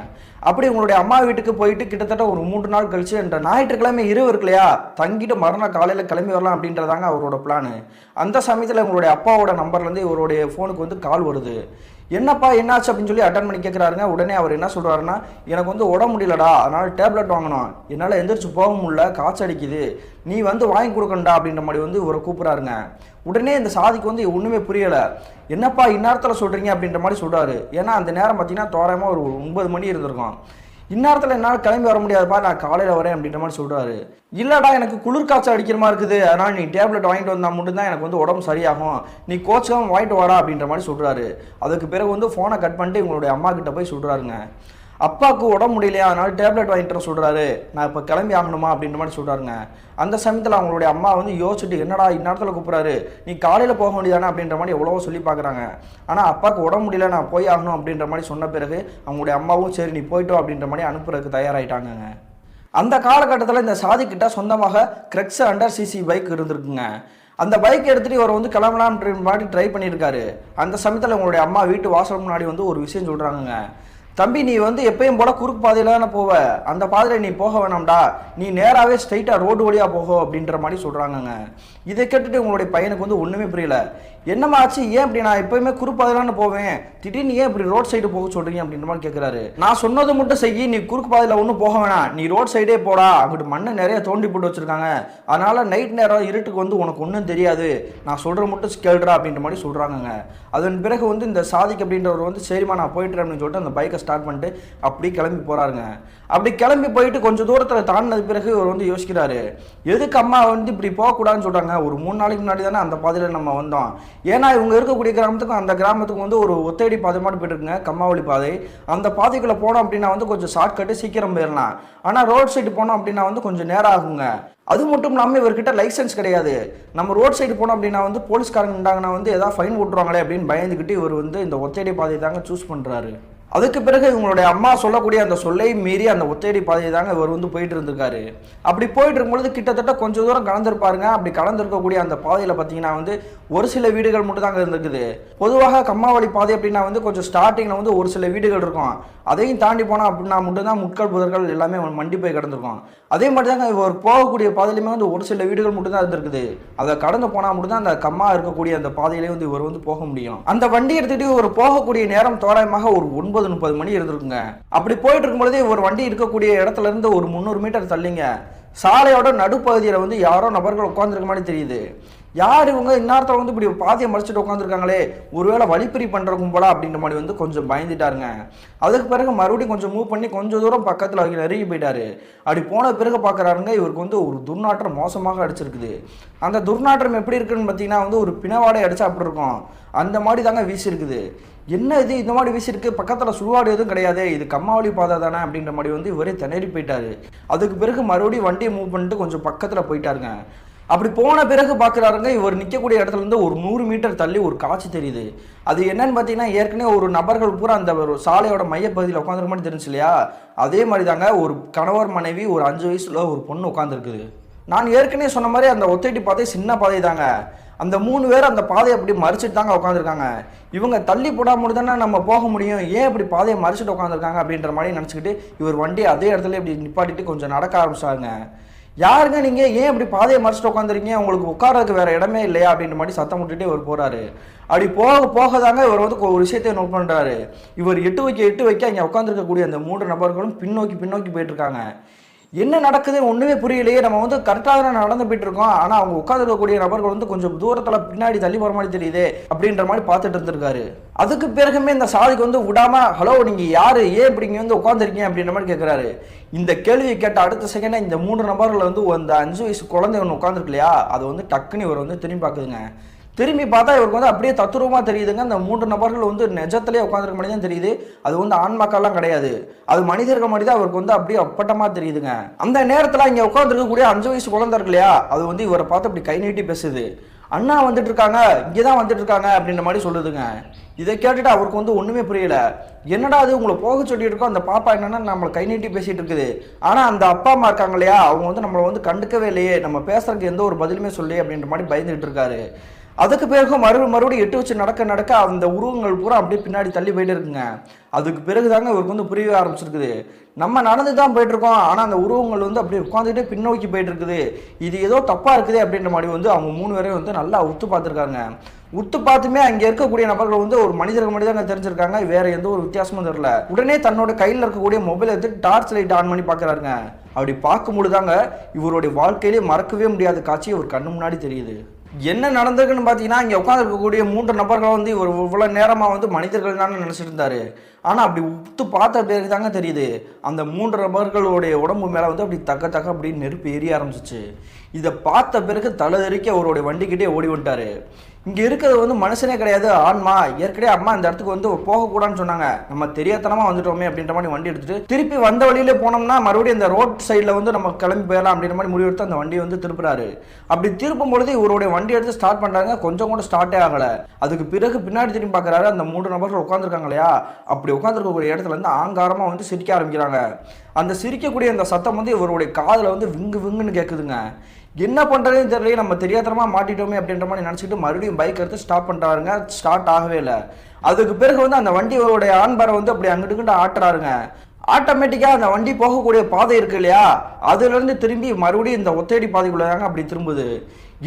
அப்படி உங்களுடைய அம்மா வீட்டுக்கு போயிட்டு கிட்டத்தட்ட ஒரு 3 நாள் கழிச்சு என்ற ஞாயிற்றுக்கிழமை இரவு இருக்கு இல்லையா, தங்கிட்டு மறுநாள் காலையில் கிளம்பி வரலாம் அப்படின்றதாங்க அவரோட பிளானு. அந்த சமயத்தில் உங்களுடைய அப்பாவோட நம்பர்லேருந்து இவருடைய ஃபோனுக்கு வந்து கால் வருது. என்னப்பா என்னாச்சு அப்படின்னு சொல்லி அட்டன் பண்ணி கேட்குறாருங்க. உடனே அவர் என்ன சொல்கிறாருன்னா, எனக்கு வந்து உடம்பு முடியலடா, அதனால் டேப்லெட் வாங்கணும், என்னால் எந்திரிச்சு போக முடியல, காய்ச்சல் அடிக்குது, நீ வந்து வாங்கி கொடுக்கண்டா அப்படின்ற மாதிரி வந்து இவரை கூப்பிட்றாருங்க. உடனே இந்த சாதிக்கு வந்து ஒன்றுமே புரியலை. என்னப்பா இந்நேரத்தில் சொல்கிறீங்க அப்படின்ற மாதிரி சொல்கிறாரு. ஏன்னா அந்த நேரம் பார்த்தீங்கன்னா தோராயமாக ஒரு 9 மணி இருந்திருக்கும். இந்நேரத்தில் என்னால் கிளம்பி வர முடியாதுப்பா, நான் காலையில் வரேன் அப்படின்ற மாதிரி சொல்கிறாரு. இல்லைடா எனக்கு குளிர் காய்ச்சல் அடிக்கிற மாதிரி இருக்குது, அதனால் நீ டேப்லெட் வாங்கிட்டு வந்தால் மட்டும்தான் எனக்கு வந்து உடம்பு சரியாகும், நீ கோச்சுக்காமல் வாங்கிட்டு வாடா அப்படின்ற மாதிரி சொல்கிறாரு. அதுக்கு பிறகு வந்து ஃபோனை கட் பண்ணிட்டு இவங்களுடைய அம்மா கிட்ட போய் சொல்கிறாருங்க, அப்பாவுக்கு உடம்பு முடியலையா, அதனால டேப்லெட் வாங்கிட்டு சொல்கிறாரு, நான் இப்போ கிளம்பி ஆகணுமா அப்படின்ற மாதிரி சொல்கிறாருங்க. அந்த சமயத்தில் அவங்களுடைய அம்மா வந்து யோசிச்சுட்டு, என்னடா இந்நேரத்தில் கூப்பிட்றாரு, நீ காலையில் போக முடியாதானே அப்படின்ற மாதிரி எவ்வளவோ சொல்லி பார்க்குறாங்க. ஆனால் அப்பாவுக்கு உடம்பு முடியல, நான் போய் ஆகணும் அப்படின்ற மாதிரி சொன்ன பிறகு அவங்களுடைய அம்மாவும் சரி நீ போய்ட்டோ அப்படின்ற மாதிரி அனுப்புறதுக்கு தயாராகிட்டாங்க. அந்த காலகட்டத்தில் இந்த சாதிக்கிட்ட சொந்தமாக கிரெக்ஸ் அண்டர் சிசி பைக் இருந்திருக்குங்க. அந்த பைக் எடுத்துகிட்டு இவர் வந்து கிளம்பலாம்ன்ற மாதிரி ட்ரை பண்ணியிருக்காரு. அந்த சமயத்தில் உங்களுடைய அம்மா வீட்டு வாசல் முன்னாடி வந்து ஒரு விஷயம் சொல்கிறாங்கங்க. தம்பி, நீ வந்து எப்பயும் போல குறுக்கு பாதையில் தானே போவ, அந்த பாதையில் நீ போக வேணாம்டா, நீ நேராகவே ஸ்ட்ரைட்டாக ரோடு வழியாக போகும் அப்படின்ற மாதிரி சொல்கிறாங்கங்க. இதை கேட்டுட்டு உங்களுடைய பையனுக்கு வந்து ஒன்றுமே புரியல. என்னம்மா ஆச்சு, ஏன் இப்படி நான் எப்பயுமே குறுக்கு பாதையிலான்னு போவேன், திடீர்னு ஏன் இப்படி ரோட் சைடு போக சொல்கிறீங்க அப்படின்ற மாதிரி கேட்குறாரு. நான் சொன்னது மட்டும் செய்யி, நீ குறுக்கு பாதையில் ஒன்றும் போக வேணாம், நீ ரோட் சைடே போடா, அங்கிட்டு மண்ணை நிறைய தோண்டி போட்டு வச்சுருக்காங்க, அதனால் நைட் நேரம் இருட்டுக்கு வந்து உனக்கு ஒன்றும் தெரியாது, நான் சொல்கிற மட்டும் கேள்றா அப்படின்ற மாதிரி சொல்கிறாங்கங்க. அதன் பிறகு வந்து இந்த சாதிக் அப்படின்றவர் வந்து சரிம்மா நான் போயிட்டுறேன் அப்படின்னு சொல்லிட்டு அந்த பைக்கை ஸ்டார்ட் பண்ணிட்டு அப்படி கிளம்பி போகிறாருங்க. அப்படி கிளம்பி போயிட்டு கொஞ்சம் தூரத்தில் தாண்டினது பிறகு இவர் வந்து யோசிக்கிறாரு, எதுக்கு அம்மா வந்து இப்படி போகக்கூடாதுன்னு சொல்கிறாங்க, ஒரு 3 நாளைக்கு முன்னாடி தானே அந்த பாதையில் நம்ம வந்தோம், ஏன்னா இவங்க இருக்கக்கூடிய கிராமத்துக்கும் அந்த கிராமத்துக்கும் வந்து ஒரு ஒத்தடி பாதை மாதிரி போயிட்டுருக்குங்க, கம்மாவளி பாதை. அந்த பாதைக்குள்ளே போனோம் அப்படின்னா வந்து கொஞ்சம் ஷார்ட்கட்டு சீக்கிரம் போயிடலாம், ஆனால் ரோட் சைடு போனோம் அப்படின்னா வந்து கொஞ்சம் நேரம் ஆகுங்க. அது மட்டும் இல்லாமல் இவர்கிட்ட லைசன்ஸ் கிடையாது, நம்ம ரோட் சைடு போனோம் அப்படின்னா வந்து போலீஸ்காரங்க இருந்தாங்கன்னா வந்து ஏதாவது ஃபைன் போட்டுருவாங்களே அப்படின்னு பயந்துக்கிட்டு இவர் வந்து இந்த ஒத்தடி பாதையை தாங்க சூஸ் பண்ணுறாரு. அதுக்கு பிறகு இவங்களுடைய அம்மா சொல்லக்கூடிய அந்த சொல்லை மீறி அந்த ஒத்தடி பாதையை தாங்க இவர் வந்து போயிட்டு இருந்திருக்காரு. அப்படி போயிட்டு இருக்கும்பொழுது கிட்டத்தட்ட கொஞ்சம் தூரம் கலந்துருப்பாருங்க. அப்படி கலந்துருக்கக்கூடிய அந்த பாதையில் பார்த்தீங்கன்னா வந்து ஒரு சில வீடுகள் மட்டும் தாங்க இருந்திருக்குது. பொதுவாக கம்மாவளி பாதை அப்படின்னா வந்து கொஞ்சம் ஸ்டார்டிங்கில் வந்து ஒரு சில வீடுகள் இருக்கும், அதையும் தாண்டி போனால் அப்படின்னா மட்டும்தான் முட்கள் புதர்கள் எல்லாமே மண்டி போய் கிடந்திருக்கும். அதே மாதிரி தாங்க இவர் போகக்கூடிய பாதையிலுமே வந்து ஒரு சில வீடுகள் மட்டும் தான் இருந்திருக்குது. அதை கடந்து போனால் மட்டும்தான் அந்த கம்மா இருக்கக்கூடிய அந்த பாதையிலே வந்து இவர் வந்து போக முடியும். அந்த வண்டி எடுத்துகிட்டு ஒரு போகக்கூடிய நேரம் தோராயமாக ஒரு 9:30 மணி இருந்திருக்குங்க. அப்படி போயிட்டு இருக்கும்பொழுதே ஒரு வண்டி இருக்கக்கூடிய இடத்துல இருந்து ஒரு 300 மீட்டர் தள்ளிங்க சாலையோட நடுப்பகுதியில் வந்து யாரோ நபர்கள் உட்காந்துருக்க மாதிரி தெரியுது. யார் இவங்க, இந்நேரத்தில் வந்து இப்படி பாதையை மறைச்சிட்டு உட்காந்துருக்காங்களே, ஒருவேளை வழிப்பறி பண்ணுறக்கும் போல அப்படின்ற மாதிரி வந்து கொஞ்சம் பயந்துட்டாருங்க. அதுக்கு பிறகு மறுபடியும் கொஞ்சம் மூவ் பண்ணி கொஞ்சம் தூரம் பக்கத்தில் அவங்க நெருங்கி போயிட்டாரு. அப்படி போன பிறகு பார்க்குறாருங்க, இவருக்கு வந்து ஒரு துர்நாற்றம் மோசமாக அடிச்சிருக்குது. அந்த துர்நாற்றம் எப்படி இருக்குன்னு பார்த்தீங்கன்னா வந்து ஒரு பிணவாடை அடிச்சா அப்படி இருக்கும், அந்த மாதிரி தாங்க வீசிருக்குது. என்ன இது இந்த மாதிரி வீசிருக்கு, பக்கத்தில் சுடுகாடு எதுவும் கிடையாது, இது கம்மாவளி பாதை தானே அப்படின்ற மாதிரி வந்து இவரே திணறி போயிட்டாரு. அதுக்கு பிறகு மறுபடியும் வண்டியை மூவ் பண்ணிட்டு கொஞ்சம் பக்கத்தில் போயிட்டாருங்க. அப்படி போன பிறகு பார்க்குறாருங்க, இவர் நிற்கக்கூடிய இடத்துல இருந்து ஒரு 100 மீட்டர் தள்ளி ஒரு காட்சி தெரியுது. அது என்னன்னு பார்த்தீங்கன்னா, ஏற்கனவே ஒரு நபர்கள் பூரா அந்த ஒரு சாலையோட மையப்பகுதியில் உட்காந்துருக்க மாதிரி தெரிஞ்சு இல்லையா, அதே மாதிரி தாங்க ஒரு கணவர் மனைவி ஒரு 5 வயசுல ஒரு பொண்ணு உட்காந்துருக்குது. நான் ஏற்கனவே சொன்ன மாதிரி அந்த ஒத்தடி பாதை சின்ன பாதை தாங்க. அந்த 3 பேர் அந்த பாதையை அப்படி மறிச்சிட்டு தாங்க உட்காந்துருக்காங்க. இவங்க தள்ளி போடாமல் தானே நம்ம போக முடியும், ஏன் இப்படி பாதையை மறிச்சிட்டு உட்காந்துருக்காங்க அப்படின்ற மாதிரி நினச்சிக்கிட்டு இவர் வண்டி அதே இடத்துல இப்படி நிப்பாட்டிட்டு கொஞ்சம் நடக்க ஆரம்பிச்சாங்க. யாருங்க நீங்கள், ஏன் இப்படி பாதையை மறைச்சிட்டு உட்காந்துருக்கீங்க, உங்களுக்கு உட்காரதுக்கு வேறு இடமே இல்லையா அப்படின்ற மாதிரி சத்தம் விட்டுட்டே இவர் போகிறாரு. அப்படி போக போக தாங்க இவர் வந்து ஒரு விஷயத்தை நோட் பண்ணுறாரு. இவர் எட்டு வைக்க அங்கே உட்காந்துருக்கக்கூடிய அந்த 3 நபர்களும் பின்னோக்கி போயிட்டுருக்காங்க. என்ன நடக்குதுன்னு ஒன்றுமே புரியலையே, நம்ம வந்து கரெக்டாக தான் நடந்து போயிட்டு இருக்கோம், ஆனால் அவங்க உட்காந்துருக்கக்கூடிய நபர்கள் வந்து கொஞ்சம் தூரத்தில் பின்னாடி தள்ளி போகிற மாதிரி தெரியுது அப்படின்ற மாதிரி பார்த்துட்டு இருந்திருக்காரு. அதுக்கு பிறகுமே இந்த சாதிக்கு வந்து விடாம, ஹலோ நீங்கள் யார், ஏன் இப்படி இங்கே வந்து உட்காந்துருக்கீங்க அப்படின்ற மாதிரி கேட்குறாரு. இந்த கேள்வியை கேட்ட அடுத்த செகண்டாக இந்த 3 நபர்கள் வந்து அந்த 5 வயசு குழந்தை ஒன்று உட்காந்துருக்கு இல்லையா, அது வந்து டக்குன்னு இவர் வந்து திரும்பி பார்க்குதுங்க. திரும்பி பார்த்தா இவருக்கு வந்து அப்படியே தத்துரூபமாக தெரியுதுங்க. அந்த 3 நபர்கள் வந்து நிஜத்திலே உட்காந்துருக்க மாதிரி தான் தெரியுது. அது வந்து ஆண்மக்கள்லாம் கிடையாது, அது மனிதர்கள் மாதிரி தான் அவருக்கு வந்து அப்படியே அப்பட்டமாக தெரியுதுங்க. அந்த நேரத்தில் இங்கே உட்காந்துருக்கக்கூடிய 5 வயசு குழந்தை இருக்கு இல்லையா, அது வந்து இவரை பார்த்து அப்படி கை நீட்டி பேசுது. அண்ணா வந்துட்டு இருக்காங்க, இங்கே தான் வந்துட்டு இருக்காங்க அப்படின்ற மாதிரி சொல்லுதுங்க. இதை கேட்டுட்டு அவருக்கு வந்து ஒன்றுமே புரியல. என்னடா அது, உங்களை போக சொல்லிட்டு இருக்கோம், அந்த பாப்பா என்னன்னா நம்மளை கை நீட்டி பேசிட்டு இருக்குது, ஆனால் அந்த அப்பா அம்மா இருக்காங்க இல்லையா, அவங்க வந்து நம்மளை வந்து கண்டுக்கவே இல்லையே, நம்ம பேசுறதுக்கு எந்த ஒரு பதிலுமே சொல்லி அப்படின்ற மாதிரி பயந்துகிட்டு இருக்காரு. அதுக்கு பிறகு மறுபடியும் 8 வச்சு நடக்க அந்த உருவங்கள் பூரா அப்படியே பின்னாடி தள்ளி போயிட்டு இருக்குங்க. அதுக்கு பிறகு தாங்க இவருக்கு வந்து புரியவே ஆரம்பிச்சிருக்குது, நம்ம நடந்து தான் போயிட்டு இருக்கோம், ஆனால் அந்த உருவங்கள் வந்து அப்படியே உட்காந்துட்டே பின்னோக்கி போயிட்டு இருக்குது, இது ஏதோ தப்பாக இருக்குது அப்படின்ற மாதிரி வந்து அவங்க 3 பேரையும் வந்து நல்லா உத்து பார்த்துருக்காங்க. உத்து பார்த்துமே அங்கே இருக்கக்கூடிய நபர்கள் வந்து ஒரு மனிதர்கள் மட்டும் தான் தெரிஞ்சிருக்காங்க, வேற எந்த ஒரு வித்தியாசமும் தெரியல. உடனே தன்னோட கையில் இருக்கக்கூடிய மொபைலை எடுத்து டார்ச் லைட் ஆன் பண்ணி பார்க்குறாருங்க. அப்படி பார்க்கும்போது தாங்க இவருடைய வாழ்க்கையிலே மறக்கவே முடியாத காட்சி இவர் கண்ணு முன்னாடி தெரியுது. என்ன நடந்திருக்குன்னு பார்த்தீங்கன்னா, இங்கே உட்காந்துருக்கக்கூடிய 3 நபர்கள் வந்து இவர் இவ்வளோ நேரமாக வந்து மனிதர்கள் தானே நினச்சிட்டு இருந்தாரு. ஆனால் அப்படி உத்து பார்த்த பிறகு தாங்க தெரியுது, அந்த 3 நபர்களுடைய உடம்பு மேலே வந்து அப்படி தக்க அப்படி நெருப்பு எரிய ஆரம்பிச்சிச்சு. இதை பார்த்த பிறகு தலைதறிக்க அவருடைய வண்டிக்கிட்டே ஓடி வந்துட்டாரு. இங்கே இருக்கிறது வந்து மனுஷனே கிடையாது, ஆன்மா. ஏற்கனவே அம்மா இந்த இடத்துக்கு வந்து போகக்கூடாதுன்னு சொன்னாங்க, நம்ம தெரியாதனமா வந்துட்டோமே அப்படின்ற மாதிரி வண்டி எடுத்துட்டு திருப்பி வந்த வழியிலே போனோம்னா மறுபடியும் இந்த ரோட் சைடில் வந்து நம்ம கிளம்பி போயிடலாம் அப்படின்ற மாதிரி முடிவு எடுத்து அந்த வண்டியை வந்து திருப்புறாரு. அப்படி திருப்பும் பொழுது இவருடைய வண்டி எடுத்து ஸ்டார்ட் பண்ணுறாங்க, கொஞ்சம் கூட ஸ்டார்ட்டே ஆகலை. அதுக்கு பிறகு பின்னாடி திரும்பி பார்க்குறாரு, அந்த 3 நபர்கள் உட்காந்துருக்காங்க இல்லையா, அப்படி உட்காந்துருக்கக்கூடிய இடத்துல இருந்து ஆங்காரமாக வந்து சிரிக்க ஆரம்பிக்கிறாங்க. அந்த சிரிக்கக்கூடிய அந்த சத்தம் வந்து இவருடைய காதில் வந்து விங்கு விங்குன்னு கேட்குதுங்க. என்ன பண்ணுறதுன்னு தெரியல, நம்ம தெரியாதனமா மாட்டிட்டோமே அப்படின்ற மாதிரி நினச்சிக்கிட்டு மறுபடியும் பைக் எடுத்து ஸ்டாப் பண்ணுறாருங்க. ஸ்டார்ட் ஆகவே இல்லை. அதுக்கு பிறகு வந்து அந்த வண்டியோடைய ஆண்பாரை வந்து அப்படி அங்கிட்டு ஆட்டுறாருங்க. ஆட்டோமேட்டிக்காக அந்த வண்டி போகக்கூடிய பாதை இருக்கு இல்லையா, அதுலேருந்து திரும்பி மறுபடியும் இந்த ஒத்தையடி பாதைக்குள்ளாங்க அப்படி திரும்புது.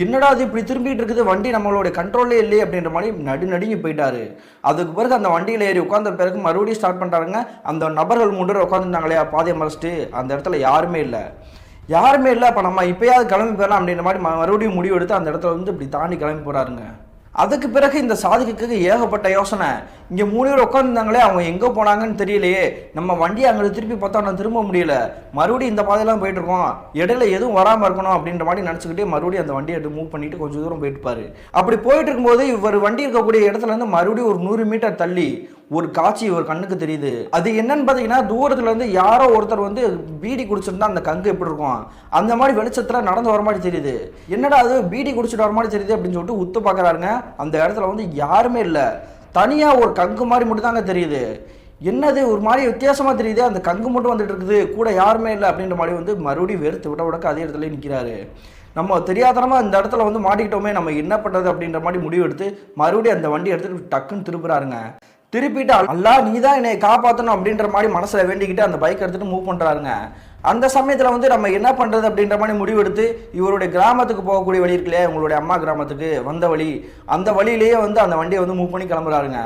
என்னடா அது இப்படி திரும்பிட்டு இருக்குது, வண்டி நம்மளுடைய கண்ட்ரோல்லே இல்லையே அப்படின்ற மாதிரி நடுங்கி போயிட்டாரு. அதுக்கு பிறகு அந்த வண்டியில் ஏறி உட்காந்த பிறகு மறுபடியும் ஸ்டார்ட் பண்ணுறாருங்க. அந்த நபர்கள் 3 பேர் உட்காந்துருந்தாங்க இல்லையா, பாதையை மறைச்சிட்டு, அந்த இடத்துல யாருமே இல்லை. அப்போ நம்ம இப்போயாவது கிளம்பி போயிடலாம் அப்படின்ற மாதிரி மறுபடியும் முடிவு எடுத்து அந்த இடத்துல வந்து இப்படி தாண்டி கிளம்பி போகிறாருங்க. அதுக்கு பிறகு இந்த சாதிக்கு ஏகப்பட்ட யோசனை. இங்கே 3 பேர் உட்காந்துருந்தாங்களே, அவங்க எங்கே போனாங்கன்னு தெரியலையே, நம்ம வண்டியை அங்கே திருப்பி பார்த்தா நான் திரும்ப முடியல, மறுபடியும் இந்த பாதையெல்லாம் போயிட்டு இருக்கோம், இடையில எதுவும் வராமல் இருக்கணும் அப்படின்ற மாதிரி நினச்சிக்கிட்டே மறுபடியும் அந்த வண்டியை எடுத்து மூவ் பண்ணிட்டு கொஞ்சம் தூரம் போயிட்டுப்பாரு. அப்படி போயிட்டு இருக்கும்போது இவர் வண்டி இருக்கக்கூடிய இடத்துல இருந்து மறுபடியும் ஒரு 100 மீட்டர் தள்ளி ஒரு காட்சி இவர் கண்ணுக்கு தெரியுது. அது என்னன்னு பார்த்தீங்கன்னா, தூரத்துல இருந்து யாரோ ஒருத்தர் வந்து பீடி குடிச்சிருந்தா அந்த கங்கு எப்படி இருக்கும் அந்த மாதிரி வெளிச்சத்தில் நடந்து வர மாதிரி தெரியுது. என்னடா அது பீடி குடிச்சிட்டு வர மாதிரி தெரியுது அப்படின்னு சொல்லிட்டு உத்து பார்க்குறாருங்க. அந்த இடத்துல வந்து யாருமே இல்லை, தனியாக ஒரு கங்கு மாதிரி மட்டும் தாங்க தெரியுது. என்னது ஒரு மாதிரி வித்தியாசமாக தெரியுது, அந்த கங்கு மட்டும் வந்துட்டு இருக்குது, கூட யாருமே இல்லை அப்படின்ற மாதிரி வந்து மறுபடியும் வெறுத்து விடக்க அதே இடத்துல நிற்கிறாரு. நம்ம தெரியாதனமாக இந்த இடத்துல வந்து மாட்டிக்கிட்டோமே, நம்ம என்ன பண்ணுறது அப்படின்ற மாதிரி முடிவு எடுத்து மறுபடியும் அந்த வண்டி எடுத்துட்டு டக்குன்னு திருப்புறாருங்க. திருப்பிட்டு அல்லா நீ தான் என்னை காப்பாற்றணும் அப்படின்ற மாதிரி மனசில் வேண்டிக்கிட்டு அந்த பைக் எடுத்துகிட்டு மூவ் பண்ணுறாருங்க. அந்த சமயத்தில் வந்து நம்ம என்ன பண்ணுறது அப்படின்ற மாதிரி முடிவெடுத்து இவருடைய கிராமத்துக்கு போகக்கூடிய வழி இருக்குல்லையே, உங்களுடைய அம்மா கிராமத்துக்கு வந்த வழி, அந்த வழியிலேயே வந்து அந்த வண்டியை வந்து மூவ் பண்ணி கிளம்புறாருங்க.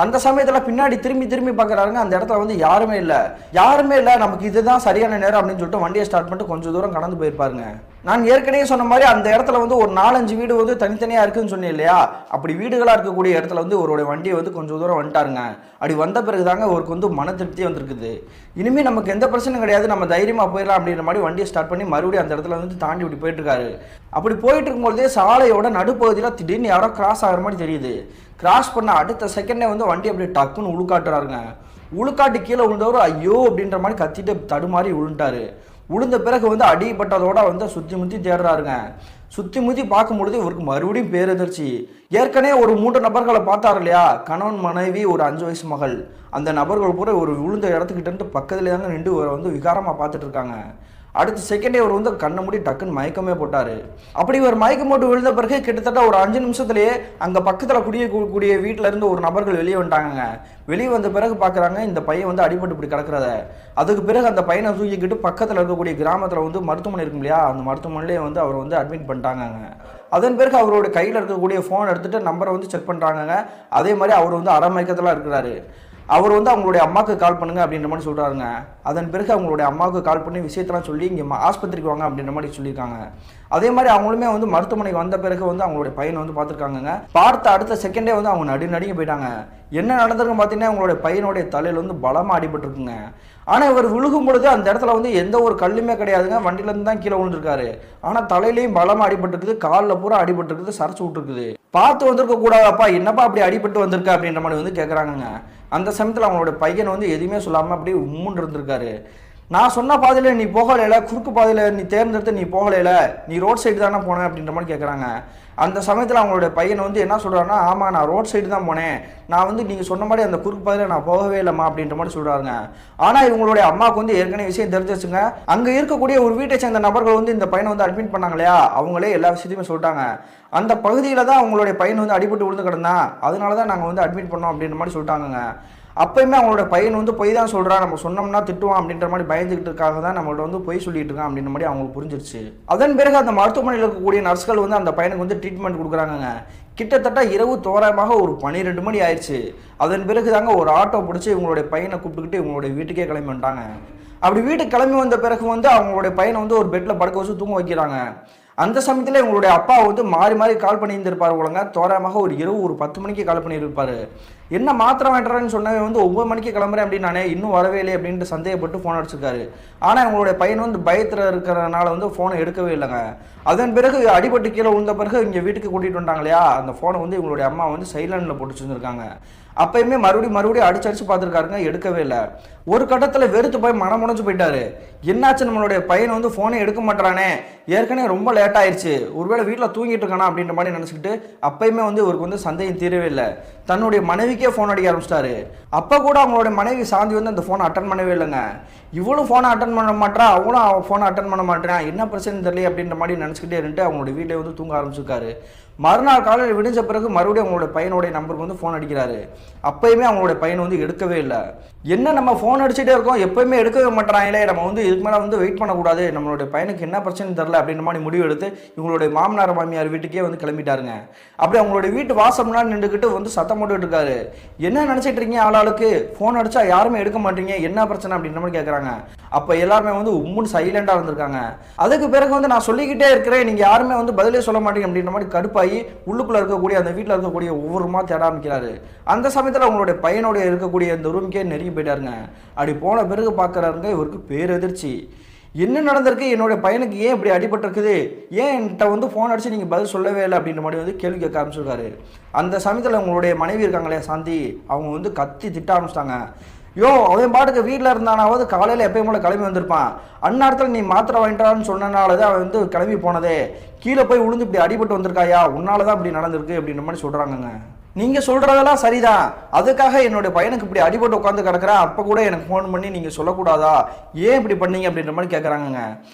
அந்த சமயத்தில் பின்னாடி திரும்பி பார்க்குறாருங்க. அந்த இடத்துல வந்து யாருமே இல்லை, நமக்கு இதுதான் சரியான நேரம் அப்படின்னு சொல்லிட்டு வண்டியை ஸ்டார்ட் பண்ணிட்டு கொஞ்சம் தூரம் கடந்து போயிருப்பாருங்க. நான் ஏற்கனவே சொன்ன மாதிரி அந்த இடத்துல வந்து ஒரு 4-5 வீடு வந்து தனித்தனியாக இருக்குன்னு சொன்னேன் இல்லையா, அப்படி வீடுகளாக இருக்கக்கூடிய இடத்துல வந்து ஒருவருடைய வண்டியை வந்து கொஞ்சம் தூரம் வந்துட்டாருங்க. அப்படி வந்த பிறகு தாங்க அவருக்கு வந்து மன திருப்தியே வந்திருக்குது. இனிமேல் நமக்கு எந்த பிரச்சனையும் கிடையாது, நம்ம தைரியமாக போயிடலாம் அப்படின்ற மாதிரி வண்டியை ஸ்டார்ட் பண்ணி மறுபடியும் அந்த இடத்துல வந்து தாண்டி இப்படி போயிட்டு இருக்காரு. அப்படி போயிட்டு இருக்கும்போதே சாலையோட நடுப்பகுதியில் திடீர்னு யாரோ கிராஸ் ஆகிற மாதிரி தெரியுது. கிராஸ் பண்ண அடுத்த செகண்டே வந்து வண்டி அப்படியே டக்குன்னு உழுக்காட்டுறாருங்க. உழுக்காட்டி கீழே விழுந்தவர் ஐயோ அப்படின்ற மாதிரி கத்திட்டு தடுமாறி விழுந்துட்டாரு. விழுந்த பிறகு வந்து அடிப்பட்டதோட வந்து சுற்றி முற்றி தேடுறாருங்க. சுற்றி முற்றி பார்க்கும்பொழுது இவருக்கு மறுபடியும் பேரெதிர்ச்சி. ஏற்கனவே ஒரு 3 நபர்களை பார்த்தாரு இல்லையா, கணவன் மனைவி ஒரு 5 வயசு மகள், அந்த நபர்கள் பூரா ஒரு விழுந்த இடத்துக்கிட்டு பக்கத்துல தாங்க நின்று இவரை வந்து விகாரமாக பார்த்துட்டு இருக்காங்க. அடுத்த செகண்டே அவர் வந்து கண்ணை மூடி டக்குன்னு மயக்கமே போட்டார். அப்படி ஒரு மயக்கம் போட்டு விழுந்த பிறகு கிட்டத்தட்ட ஒரு 5 நிமிஷத்துலேயே அங்கே பக்கத்தில் குடியக்கூடிய வீட்டில் இருந்து ஒரு நபர்கள் வெளியே வந்துட்டாங்க. வெளியே வந்த பிறகு பார்க்குறாங்க இந்த பையன் வந்து அடிபட்டு இப்படி கிடக்கிறத. அதுக்கு பிறகு அந்த பையனை தூக்கிக்கிட்டு பக்கத்தில் இருக்கக்கூடிய கிராமத்தில் வந்து மருத்துவமனை இருக்கும் இல்லையா, அந்த மருத்துவமனையிலே வந்து அவர் வந்து அட்மிட் பண்ணிட்டாங்க. அதன் பிறகு அவரோட கையில் இருக்கக்கூடிய ஃபோன் எடுத்துகிட்டு நம்பரை வந்து செக் பண்ணுறாங்க. அதே மாதிரி அவர் வந்து அரை மயக்கத்தில் இருக்கிறாரு. அவர் வந்து அவங்களுடைய அம்மாவுக்கு கால் பண்ணுங்க அப்படின்ற மாதிரி சொல்கிறாருங்க. அதன் பிறகு அவங்களுடைய அம்மாவுக்கு கால் பண்ணி விஷயத்தெல்லாம் சொல்லி இங்கே ஆஸ்பத்திரிக்கு வாங்க அப்படின்ற மாதிரி சொல்லியிருக்காங்க. அதே மாதிரி அவங்களுமே வந்து மருத்துவமனைக்கு வந்த பிறகு வந்து அவங்களுடைய பையனை வந்து பார்த்துருக்காங்க. பார்த்த அடுத்த செகண்டே வந்து அவங்க நடுங்கி போயிட்டாங்க. என்ன நடந்திருக்குன்னு பார்த்தீங்கன்னா, அவங்களுடைய பையனுடைய தலையில் வந்து பலமாக அடிபட்டுருக்குங்க. ஆனால் இவர் விழுகும் பொழுது அந்த இடத்துல வந்து எந்த ஒரு கல்லுமே கிடையாதுங்க, வண்டியிலேருந்து தான் கீழே விழுந்திருக்காரு. ஆனால் தலையிலையும் பலமாக அடிபட்டுருக்குது, காலில் பூரா அடிபட்டுருக்குது, சரைச்சு விட்டுருக்குது. பார்த்து வந்திருக்க கூடாதப்பா, என்னப்பா அப்படி அடிபட்டு வந்திருக்கா அப்படின்ற மாதிரி வந்து கேட்குறாங்க. அந்த சமயத்தில் அவங்களோட பையன் வந்து எதுவுமே சொல்லாமல் அப்படியே உம்முன்னு இருந்திருக்காரு. நான் சொன்ன பாதையில் நீ போகலையில, குறுக்கு பாதையில் நீ தேர்ந்தெடுத்து நீ போகலையில, நீ ரோட் சைடு தானே போனேன் அப்படின்ற மாதிரி கேட்குறாங்க. அந்த சமயத்தில் அவங்களுடைய பையன் வந்து என்ன சொல்கிறாருன்னா, ஆமாம் நான் ரோட் சைடு தான் போனேன், நான் வந்து நீங்கள் சொன்ன மாதிரி அந்த குறுக்கு பாதையில் நான் போகவே இல்லைம்மா அப்படின்ற மாதிரி சொல்கிறாருங்க. ஆனால் இவங்களுடைய அம்மாவுக்கு வந்து ஏற்கனவே விஷயம் தெரிஞ்சிச்சுங்க. அங்கே இருக்கக்கூடிய ஒரு வீட்டை சேர்ந்த நபர்கள் வந்து இந்த பையனை வந்து அட்மிட் பண்ணாங்க இல்லையா, அவங்களே எல்லா விஷயத்தையுமே சொல்லிட்டாங்க. அந்த பகுதியில் தான் அவங்களுடைய பையன் வந்து அடிபட்டு விழுந்து கிடந்தான், அதனால தான் நாங்கள் வந்து அட்மிட் பண்ணோம் அப்படின்ற மாதிரி சொல்லிட்டாங்க. அப்பயுமே அவங்களோட பையன் வந்து பொய் தான் சொல்கிறான், நம்ம சொன்னோம்னா திட்டுவான் அப்படின்ற மாதிரி பயந்துக்கிட்டுருக்காக தான் நம்மள்ட்ட வந்து பொய் சொல்லிட்டு இருக்கான் அப்படின்ற மாதிரி அவங்களுக்கு புரிஞ்சிருச்சு. அதன் பிறகு அந்த மருத்துவமனையில் இருக்கக்கூடிய நர்ஸ்கள் வந்து அந்த பையனுக்கு வந்து ட்ரீட்மெண்ட் கொடுக்குறாங்க. கிட்டத்தட்ட இரவு தோராயமாக ஒரு 12 மணி ஆயிடுச்சு. அதன் பிறகு தாங்க ஒரு ஆட்டோ பிடிச்சி இவங்களுடைய பையனை கூப்பிட்டுக்கிட்டு இவங்களுடைய வீட்டுக்கே கிளம்பி வந்துட்டாங்க. அப்படி வீட்டுக்கு கிளம்பி வந்த பிறகு வந்து அவங்களுடைய பையனை வந்து ஒரு பெட்டில் படுக்க வச்சு தூங்க வைக்கிறாங்க. அந்த சமயத்தில் உங்களுடைய அப்பா வந்து மாறி மாறி கால் பண்ணியிருந்திருப்பார் போலங்க. தோராயமாக ஒரு இரவு ஒரு 10 மணிக்கு கால் பண்ணியிருப்பார். என்ன மாத்திரை வாங்கிட்டுறேன்னு சொன்னவன் வந்து 9 மணிக்கு கிளம்புறேன் அப்படின்னு நானே இன்னும் வரவே இல்லை அப்படின்ட்டு சந்தேகப்பட்டு ஃபோன் அடிச்சிருக்காரு. ஆனால் உங்களுடைய பையன் வந்து பயத்தில் இருக்கிறதுனால வந்து ஃபோனை எடுக்கவே இல்லைங்க. அதன் பிறகு அடிபட்டு கீழே விழுந்த பிறகு இங்கே வீட்டுக்கு கூட்டிகிட்டு வந்தாங்க இல்லையா, அந்த ஃபோனை வந்து இவங்களுடைய அம்மா வந்து சைலண்டில் போட்டு வச்சுருந்துருக்காங்க. அப்பயுமே மறுபடியும் அடிச்சு பார்த்துருக்காருங்க, எடுக்கவே இல்லை. ஒரு கட்டத்தில் வெறுத்து போய் மனமுடைஞ்சு போயிட்டாரு. என்னாச்சு நம்மளுடைய பையன் வந்து ஃபோனே எடுக்க மாட்டானே, ஏற்கனவே ரொம்ப லேட் ஆயிடுச்சு, ஒருவேளை வீட்டில் தூங்கிட்டு இருக்கானா அப்படின்ற மாதிரி நினச்சிக்கிட்டு அப்பயுமே வந்து இவருக்கு வந்து சந்தேகம் தீரவே இல்லை. தன்னுடைய மனைவிக்கே ஃபோன் அடிக்க ஆரம்பிச்சிட்டாரு. அப்போ கூட அவங்களுடைய மனைவி சாந்தி வந்து அந்த ஃபோனை அட்டன் பண்ணவே இல்லைங்க. இவளும் ஃபோனை அட்டன் பண்ண மாட்டா, அவளும் ஃபோனை அட்டன் பண்ண மாட்டேன், என்ன பிரச்சனை தெரியல அப்படின்ற மாதிரி நினச்சிக்கிட்டே இருந்துட்டு அவங்களுடைய வீட்டில் வந்து தூங்க ஆரம்பிச்சிருக்காரு. மறுநாள் காலையில் விடிஞ்ச பிறகு மறுபடியும் அவங்களுடைய பையனுடைய நம்பருக்கு வந்து ஃபோன் அடிக்கிறாரு. அப்பயுமே அவங்களுடைய பையன் வந்து எடுக்கவே இல்லை. என்ன நம்ம ஃபோன் அடிச்சுட்டே இருக்கோம், எப்பயுமே எடுக்கவே மாட்டேறாங்களே, நம்ம வந்து இதுக்கு மேலே வந்து வெயிட் பண்ணக்கூடாது, நம்மளுடைய பையனுக்கு என்ன பிரச்சனை தெரில அப்படின்ற மாதிரி முடிவு எடுத்து இவங்களுடைய மாமனார் மாமியார் வீட்டுக்கே வந்து கிளம்பிட்டாருங்க. அப்படி அவங்களுடைய வீட்டு வாசல் முன்னாடி நின்றுக்கிட்டு வந்து சத்தம் போட்டுட்டு இருக்காரு. என்ன நினச்சிட்டு இருக்கீங்க, ஆளாளுக்கு ஃபோன் அடிச்சா யாருமே எடுக்க மாட்டீங்க, என்ன பிரச்சனை அப்படின்ற மாதிரி கேட்குறாங்க. அப்போ எல்லாருமே வந்து உம்முன்னு சைலண்டாக இருந்திருக்காங்க. அதுக்கு பிறகு வந்து நான் சொல்லிக்கிட்டே இருக்கிறேன், நீங்கள் யாருமே வந்து பதிலே சொல்ல மாட்டீங்க அப்படின்ற மாதிரி கடுப்பாகி உள்ளுக்குள்ள இருக்கக்கூடிய அந்த வீட்டில் இருக்கக்கூடிய ஒவ்வொருமா தேட ஆரம்பிக்கிறாரு. அந்த சமயத்தில் அவங்களுடைய பையனுடைய இருக்கக்கூடிய அந்த ரூமுக்கே நெருங்கி போயிட்டாருங்க. அப்படி போன பிறகு பார்க்குறாருங்க, இவருக்கு பேரெதிர்ச்சி. என்ன நடந்திருக்கு, என்னுடைய பையனுக்கு ஏன் இப்படி அடிபட்டிருக்குது, ஏன் என்கிட்ட வந்து ஃபோன் அடிச்சு நீங்கள் பதில் சொல்லவே இல்லை அப்படின்ற மாதிரி வந்து கேள்வி கேட்க ஆரம்பிச்சிருக்காரு. அந்த சமயத்தில் உங்களுடைய மனைவி இருக்காங்களே சாந்தி, அவங்க வந்து கத்தி திட்ட ஆரம்பிச்சிட்டாங்க. அவன் பாட்டுக்கு வீட்டில் இருந்தானாவது காலையில் எப்பயும் போல கிளம்பி வந்திருப்பான், அந்நேரத்தில் நீ மாத்திரை வாங்கிட்டான்னு சொன்னனால தான் அவன் வந்து கிளம்பி போனதே, கீழே போய் விழுந்து இப்படி அடிபட்டு வந்திருக்காயா, உன்னால தான் இப்படி நடந்திருக்கு அப்படின்ற மாதிரி சொல்கிறாங்கங்க. நீங்கள் சொல்கிறதெல்லாம் சரிதான், அதுக்காக என்னுடைய பையனுக்கு இப்படி அடிபட்டு உட்காந்து கிடக்கிறேன், அப்போ கூட எனக்கு ஃபோன் பண்ணி நீங்கள் சொல்லக்கூடாதா, ஏன் இப்படி பண்ணீங்க அப்படின்ற மாதிரி கேட்குறாங்கங்க.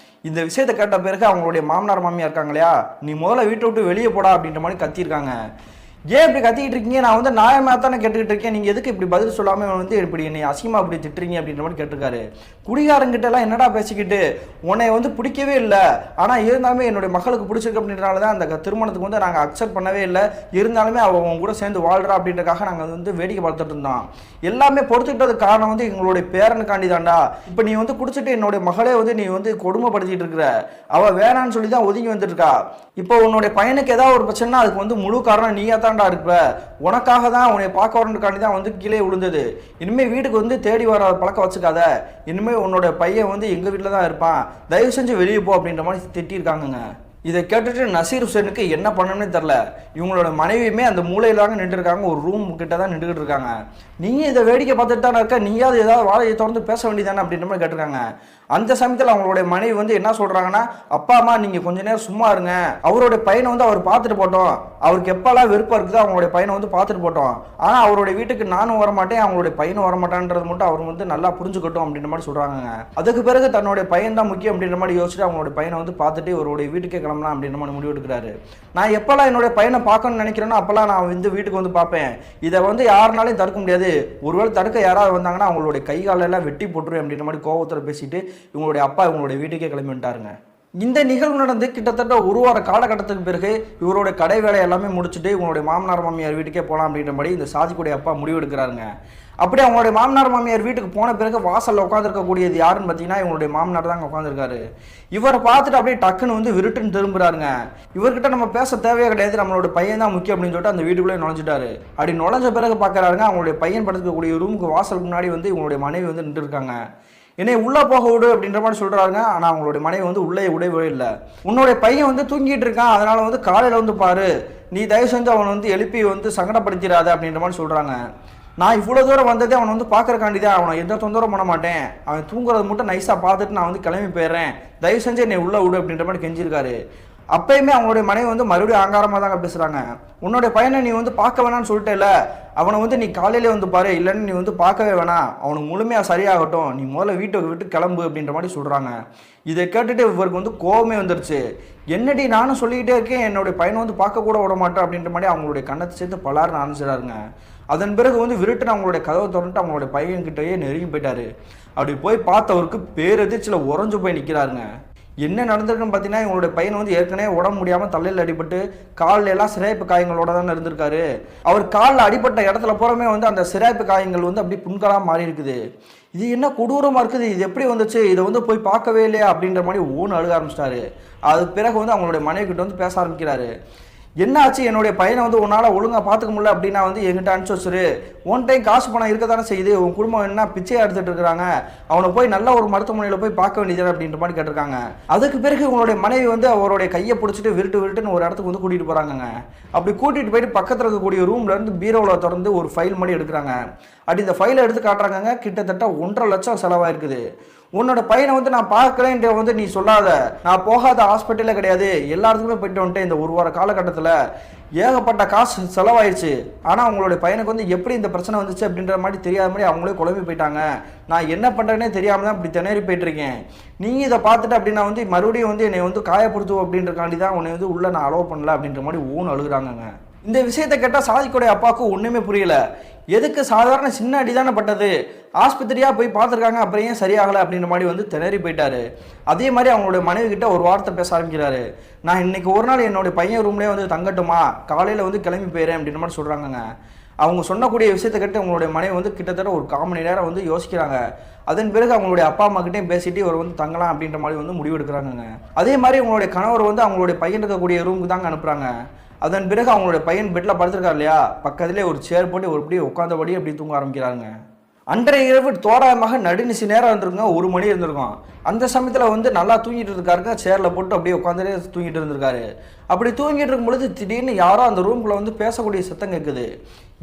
இந்த விஷயத்தை கேட்ட பிறகு அவங்களுடைய மாமனார் மாமியார் இருக்காங்க இல்லையா, நீ முதல்ல வீட்டை விட்டு வெளியே போடா அப்படின்ற மாதிரி கத்தியிருக்காங்க. ஏன் இப்படி கத்திக்கிட்டு இருக்கீங்க, நான் வந்து நியாயமாக தானே கேட்டுக்கிட்டு இருக்கேன், நீங்கள் எதுக்கு இப்படி பதில் சொல்லாமல் வந்து இப்படி என்னை அசிங்கமாக அப்படி திட்டுறீங்க அப்படின்ற மாதிரி கேட்டிருக்காரு. குடிகாரங்கிட்டலாம் என்னடா பேசிக்கிட்டு, உன்னை வந்து பிடிக்கவே இல்லை, ஆனால் இருந்தாலுமே என்னுடைய மகளுக்கு பிடிச்சிருக்கு அப்படின்றனால தான் அந்த திருமணத்துக்கு வந்து நாங்கள் அக்செப்ட் பண்ணவே இல்லை, இருந்தாலுமே அவங்க கூட சேர்ந்து வாழ்கிறா அப்படின்றக்காக நாங்கள் வந்து வேடிக்கை பார்த்துட்டு இருந்தோம், எல்லாமே பொறுத்துக்கிட்டதுக்கு காரணம் வந்து எங்களுடைய பேரனுக்காண்டி தாண்டா, இப்போ நீ வந்து குடிச்சிட்டு என்னுடைய மகளே வந்து நீ வந்து கொடுமைப்படுத்திட்டு இருக்கிற, அவள் வேணான்னு சொல்லி தான் ஒதுங்கி வந்துட்டு இருக்கா, இப்போ உன்னுடைய பையனுக்கு ஏதாவது ஒரு பிரச்சனைனா அதுக்கு வந்து முழு காரணம் நீயா தாண்டா இருப்ப, உனக்காக தான் உன்னை பார்க்க வரணுக்காண்டி தான் வந்து கீழே விழுந்தது, இனிமேல் வீட்டுக்கு வந்து தேடி வர பழக்கம் வச்சுக்காத, இனிமேல் உன்னோட பையன் வந்து எங்கள் வீட்டில் தான் இருப்பான், தயவு செஞ்சு வெளியே போ அப்படின்ற மாதிரி திட்டிருக்காங்கங்க. இதை கேட்டுட்டு நசீர் ஹுசேனுக்கு என்ன பண்ணணும்னே தெரில. இவங்களோட மனைவியுமே அந்த மூலையிலாங்க நின்றுருக்காங்க, ஒரு ரூம் கிட்ட தான் நின்றுக்கிட்டு இருக்காங்க. நீங்கள் இதை வேடிக்கை பார்த்துட்டு தானே இருக்க, நீயாவது ஏதாவது வாழையை திறந்து பேச வேண்டியதானே அப்படின்ற மாதிரி கேட்டிருக்காங்க. அந்த சமயத்தில் அவங்களுடைய மனைவி வந்து என்ன சொல்கிறாங்கன்னா, அப்பா அம்மா நீங்கள் கொஞ்ச நேரம் சும்மா இருங்க, அவருடைய பையனை வந்து அவர் பார்த்துட்டு போட்டோம், அவருக்கு எப்போல்லாம் விருப்பம் இருக்குதோ அவங்களுடைய பையனை வந்து பார்த்துட்டு போட்டோம், ஆனால் அவருடைய வீட்டுக்கு நானும் வரமாட்டேன் அவங்களுடைய பையனும் வரமாட்டான்றது மட்டும் அவர் வந்து நல்லா புரிஞ்சுக்கட்டும் அப்படின்ற மாதிரி சொல்கிறாங்க. அதுக்கு பிறகு தன்னுடைய பையன் தான் முக்கியம் அப்படின்ற மாதிரி யோசிச்சுட்டு அவங்களுடைய பையனை வந்து பார்த்துட்டு இவருடைய வீட்டுக்கே கிளம்பலாம் அப்படின்ற மாதிரி முடிவு எடுக்கிறாரு. நான் எப்போல்லாம் என்னுடைய பையனை பார்க்கணும்னு நினைக்கிறேனோ அப்போல்லாம் நான் வந்து வீட்டுக்கு வந்து பார்ப்பேன், இதை வந்து யாருனாலையும் தடுக்க முடியாது, ஒருவேளை தடுக்க யாராவது வந்தாங்கன்னா அவங்களுடைய கை காலெல்லாம் வெட்டி போட்டுருவேன் அப்படின்ற மாதிரி கோவத்தில் பேசிட்டு இவங்களுடைய அப்பா இவங்களுடைய வீட்டுக்கே கிளம்பி வந்துட்டாருங்க. இந்த நிகழ்வு நடந்து கிட்டத்தட்ட ஒரு வார காலகட்டத்துக்கு பிறகு இவருடைய கடை வேலை எல்லாமே முடிச்சுட்டு இவங்களுடைய மாமனார் மாமியார் வீட்டுக்கே போகலாம் அப்படின்ற மாதிரி இந்த சாதிக்குடைய அப்பா முடிவு எடுக்கிறாருங்க. அப்படி அவங்களுடைய மாமனார் மாமியார் வீட்டுக்கு போன பிறகு வாசலில் உட்காந்துருக்கக்கூடியது யாருன்னு பார்த்தீங்கன்னா இவங்களுடைய மாமனார் தாங்க உட்காந்துருக்காரு. இவரை பார்த்துட்டு அப்படியே டக்குன்னு வந்து விருட்டுன்னு திரும்புறாருங்க. இவர்கிட்ட நம்ம பேச தேவையே கிடையாது, நம்மளோட பையன் தான் முக்கியம் அப்படின்னு சொல்லிட்டு அந்த வீட்டுக்குள்ளே நுழைஞ்சிட்டாரு. அப்படி நுழைஞ்ச பிறகு பார்க்குறாருங்க, அவங்களுடைய பையன் படுத்துக்கக்கூடிய ரூமுக்கு வாசலுக்கு முன்னாடி வந்து இவங்களுடைய மனைவி வந்து நின்று இருக்காங்க. என்னை உள்ளே போக விடு அப்படின்ற மாதிரி சொல்கிறாங்க. ஆனால் அவங்களுடைய மனைவி வந்து உள்ளே விடவே இல்லை. உன்னுடைய பையன் வந்து தூங்கிட்டு இருக்கான், அதனால் வந்து காலையில் வந்து பாரு, நீ தயவு செஞ்சு அவனை வந்து எழுப்பி வந்து சங்கடப்படுத்திடாத அப்படின்ற மாதிரி சொல்கிறாங்க. நான் இவ்வளோ தூரம் வந்ததே அவனை வந்து பார்க்குறக்காண்டி தான், அவனை எந்த தொந்தரவும் பண்ண மாட்டேன், அவன் தூங்குறத மட்டும் நைஸாக பார்த்துட்டு நான் வந்து கிளம்பி போயிடுறேன், தயவு செஞ்சு என்னை உள்ளே விடு அப்படின்ற மாதிரி கெஞ்சிருக்காரு. அப்பயுமே அவங்களுடைய மனைவி வந்து மறுபடியும் ஆங்காரமாக தாங்க பேசுகிறாங்க. உன்னுடைய பையனை நீ வந்து பார்க்க வேணான்னு சொல்லிட்டேல, அவனை வந்து நீ காலையிலே வந்து பாரு, இல்லைன்னு நீ வந்து பார்க்கவே வேணாம், அவனுக்கு முழுமையாக சரியாகட்டும், நீ முதல்ல வீட்டுக்கு விட்டு கிளம்பு அப்படின்ற மாதிரி சொல்கிறாங்க. இதை கேட்டுட்டு இவருக்கு வந்து கோவமே வந்துருச்சு. என்னடி நானும் சொல்லிக்கிட்டே இருக்கேன், என்னுடைய பையனை வந்து பார்க்க கூட விட மாட்டேன் அப்படின்ற மாதிரி அவங்களுடைய கண்ணத்தை சேர்த்து பலாருன்னு ஆரம்பிச்சிடாருங்க. அதன் பிறகு வந்து விருட்டுன்னு அவங்களுடைய கதவை திறந்துட்டு அவங்களுடைய பையன்கிட்டயே நெருங்கி போயிட்டாரு. அப்படி போய் பார்த்தவருக்கு பேரெதிர்ச்சியில் உறைஞ்சு போய் நிற்கிறாருங்க. என்ன நடந்திருக்குன்னு பார்த்தீங்கன்னா, இவங்களுடைய பையன் வந்து ஏற்கனவே உடம்பு முடியாமல் தலையில் அடிபட்டு காலில் எல்லாம் சிராய்ப்பு காயங்களோட தானே இருந்திருக்காரு. அவர் காலில் அடிபட்ட இடத்துல பூராமே வந்து அந்த சிராய்ப்பு காயங்கள் வந்து அப்படியே புண்களாக மாறி இருக்குது. இது என்ன கொடூரமாக இருக்குது, இது எப்படி வந்துச்சு, இதை வந்து போய் பார்க்கவே இல்லையா அப்படின்ற மாதிரி ஓன்னு அழுக ஆரம்பிச்சிட்டாரு. அதுக்கு பிறகு வந்து அவங்களுடைய மனைவி கிட்ட வந்து பேச ஆரம்பிக்கிறாரு. என்ன ஆச்சு, என்னுடைய பையனை வந்து உன்னால் ஒழுங்காக பார்த்துக்க முடியல அப்படின்னா வந்து என்கிட்ட அனுப்பிச்சு வச்சுரு. ஒன் டைம் காசு பணம் இருக்க தானே செய்யுது, உன் குடும்பம் என்ன பிச்சையாக எடுத்துகிட்டு இருக்கிறாங்க, அவனை போய் நல்ல ஒரு மருத்துவமனையில் போய் பார்க்க வேண்டியது அப்படின்ற மாதிரி கேட்டிருக்காங்க. அதுக்கு பிறகு உங்களுடைய மனைவி வந்து அவருடைய கையை பிடிச்சிட்டு விருட்டுன்னு ஒரு இடத்துக்கு வந்து கூட்டிகிட்டு போகிறாங்க. அப்படி கூட்டிகிட்டு போயிட்டு பக்கத்தில் இருக்கக்கூடிய ரூம்லேருந்து பீரோவில் திறந்து ஒரு ஃபைல் மாதிரி எடுக்கிறாங்க. அப்படி இந்த ஃபைலை எடுத்து காட்டுறாங்க. கிட்டத்தட்ட 1.5 லட்சம் செலவாயிருக்குது. உன்னோட பையனை வந்து நான் பார்க்கலன்ற வந்து நீ சொல்லாத, நான் போகாத ஹாஸ்பிட்டலே கிடையாது, எல்லா இடத்துக்குமே போயிட்டு வந்துட்டேன். இந்த ஒரு வார காலகட்டத்தில் ஏகப்பட்ட காசு செலவாயிடுச்சு. ஆனால் அவங்களுடைய பையனுக்கு வந்து எப்படி இந்த பிரச்சனை வந்துச்சு அப்படின்ற மாதிரி தெரியாத மாதிரி அவங்களே குழம்பி போயிட்டாங்க. நான் என்ன பண்ணுறேன்னே தெரியாமல் தான் இப்படி திணறி போயிட்டுருக்கேன். நீங்கள் இதை பார்த்துட்டு அப்படின்னா வந்து மறுபடியும் வந்து என்னை வந்து காயப்படுத்துவோம் அப்படின்றக்காண்டி தான் உன்னை வந்து உள்ளே நான் அலோவ் பண்ணல அப்படின்ற மாதிரி ஊன்னு அழுகுறாங்கங்க. இந்த விஷயத்தை கேட்டால் சாதிக்குடைய அப்பாவுக்கு ஒன்றுமே புரியல. எதுக்கு, சாதாரண சின்ன அடி தானே பட்டது, ஆஸ்பத்திரியாக போய் பார்த்துருக்காங்க, அப்புறம் ஏன் சரியாகலை அப்படின்ற மாதிரி வந்து திணறி போயிட்டாரு. அதே மாதிரி அவங்களுடைய மனைவி கிட்ட ஒரு வார்த்தை பேச ஆரம்பிக்கிறாரு. நான் இன்னைக்கு ஒரு நாள் என்னுடைய பையன் ரூம்லேயே வந்து தங்கட்டுமா, காலையில் வந்து கிளம்பி போயிறேன் அப்படின்ற மாதிரி சொல்கிறாங்கங்க. அவங்க சொன்னக்கூடிய விஷயத்தை கேட்டு அவங்களுடைய மனைவி வந்து கிட்டத்தட்ட ஒரு 1/4 மணி நேரம் வந்து யோசிக்கிறாங்க. அதன் பிறகு அவங்களுடைய அப்பா அம்மா கிட்டேயும் பேசிட்டு இவர் வந்து தங்கலாம் அப்படின்ற மாதிரி வந்து முடிவெடுக்கிறாங்க. அதே மாதிரி அவங்களுடைய கணவர் வந்து அவங்களுடைய பையன் இருக்கக்கூடிய ரூமுக்கு தாங்க அனுப்புகிறாங்க. அதன் பிறகு அவங்களுடைய பையன் பெட்டில் படுத்திருக்காரு இல்லையா, பக்கத்திலே ஒரு சேர் போட்டு ஒரு அப்படியே உட்காந்தபடி அப்படி தூங்க ஆரம்பிக்கிறாங்க. அன்றைய இரவு தோராயமாக நடுநிசி நேரம் இருந்திருக்குங்க, 1 மணி இருந்திருக்கும். அந்த சமயத்தில் வந்து நல்லா தூங்கிட்டு இருக்காருங்க, சேரில் போட்டு அப்படியே உட்காந்துட்டே தூங்கிட்டு இருந்திருக்காரு. அப்படி தூங்கிட்டு இருக்கும் பொழுது திடீர்னு யாரோ அந்த ரூம்குள்ளே வந்து பேசக்கூடிய சத்தம் கேட்குது.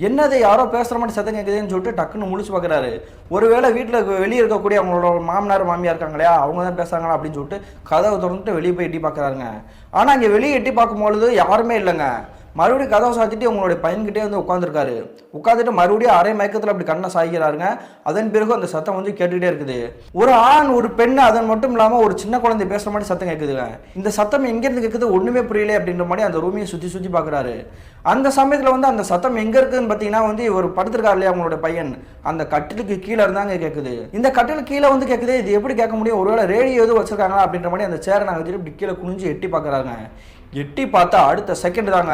என்னது, யாரோ பேசுகிற மாதிரி சத்தம் கேட்குதுன்னு சொல்லிட்டு டக்குன்னு முழிச்சு பார்க்குறாரு. ஒருவேளை வீட்டில் வெளியே இருக்கக்கூடிய அவங்களோட மாமனார் மாமியார் இருக்காங்க இல்லையா, அவங்க தான் பேசுகிறாங்களா அப்படின்னு சொல்லிட்டு கதவை திறந்துட்டு வெளியே போய் எட்டி பார்க்குறாருங்க. ஆனால் இங்கே வெளியே எட்டி பார்க்கும்பொழுது யாருமே இல்லைங்க. மறுபடியும் கதவை சாத்திட்டு உங்களுடைய பையன்கிட்டே வந்து உட்காந்துருக்காரு. உட்காந்துட்டு மறுபடியும் அரை மயக்கத்தில் அப்படி கண்ணை சாய்கிறாருங்க. அதன் பிறகு அந்த சத்தம் வந்து கேட்டுக்கிட்டே இருக்குது. ஒரு ஆண் ஒரு பெண், அதன் மட்டும் இல்லாமல் ஒரு சின்ன குழந்தை பேசுகிற மாதிரி சத்தம் கேட்குதுங்க. இந்த சத்தம் எங்கேருந்து கேட்குது ஒன்றுமே புரியல அப்படின்ற மாதிரி அந்த ரூமையை சுற்றி பார்க்குறாரு. அந்த சமயத்தில் வந்து அந்த சத்தம் எங்கே இருக்குதுன்னு பார்த்தீங்கன்னா வந்து இவர் படுத்திருக்காரு இல்லையா அவங்களோட பையன், அந்த கட்டிலுக்கு கீழே இருந்தாங்க கேட்குது. இந்த கட்டிலுக்கு கீழே வந்து கேட்குது. இது எப்படி கேட்க முடியும், ஒருவேளை ரேடியோ எதுவும் வச்சிருக்காங்களா அப்படின்ற மாதிரி அந்த சேரை நாங்கள் வச்சுட்டு இப்படி கீழே குனிஞ்சு எட்டி பார்க்குறாங்க. எட்டி பார்த்தா அடுத்த செகண்ட் தாங்க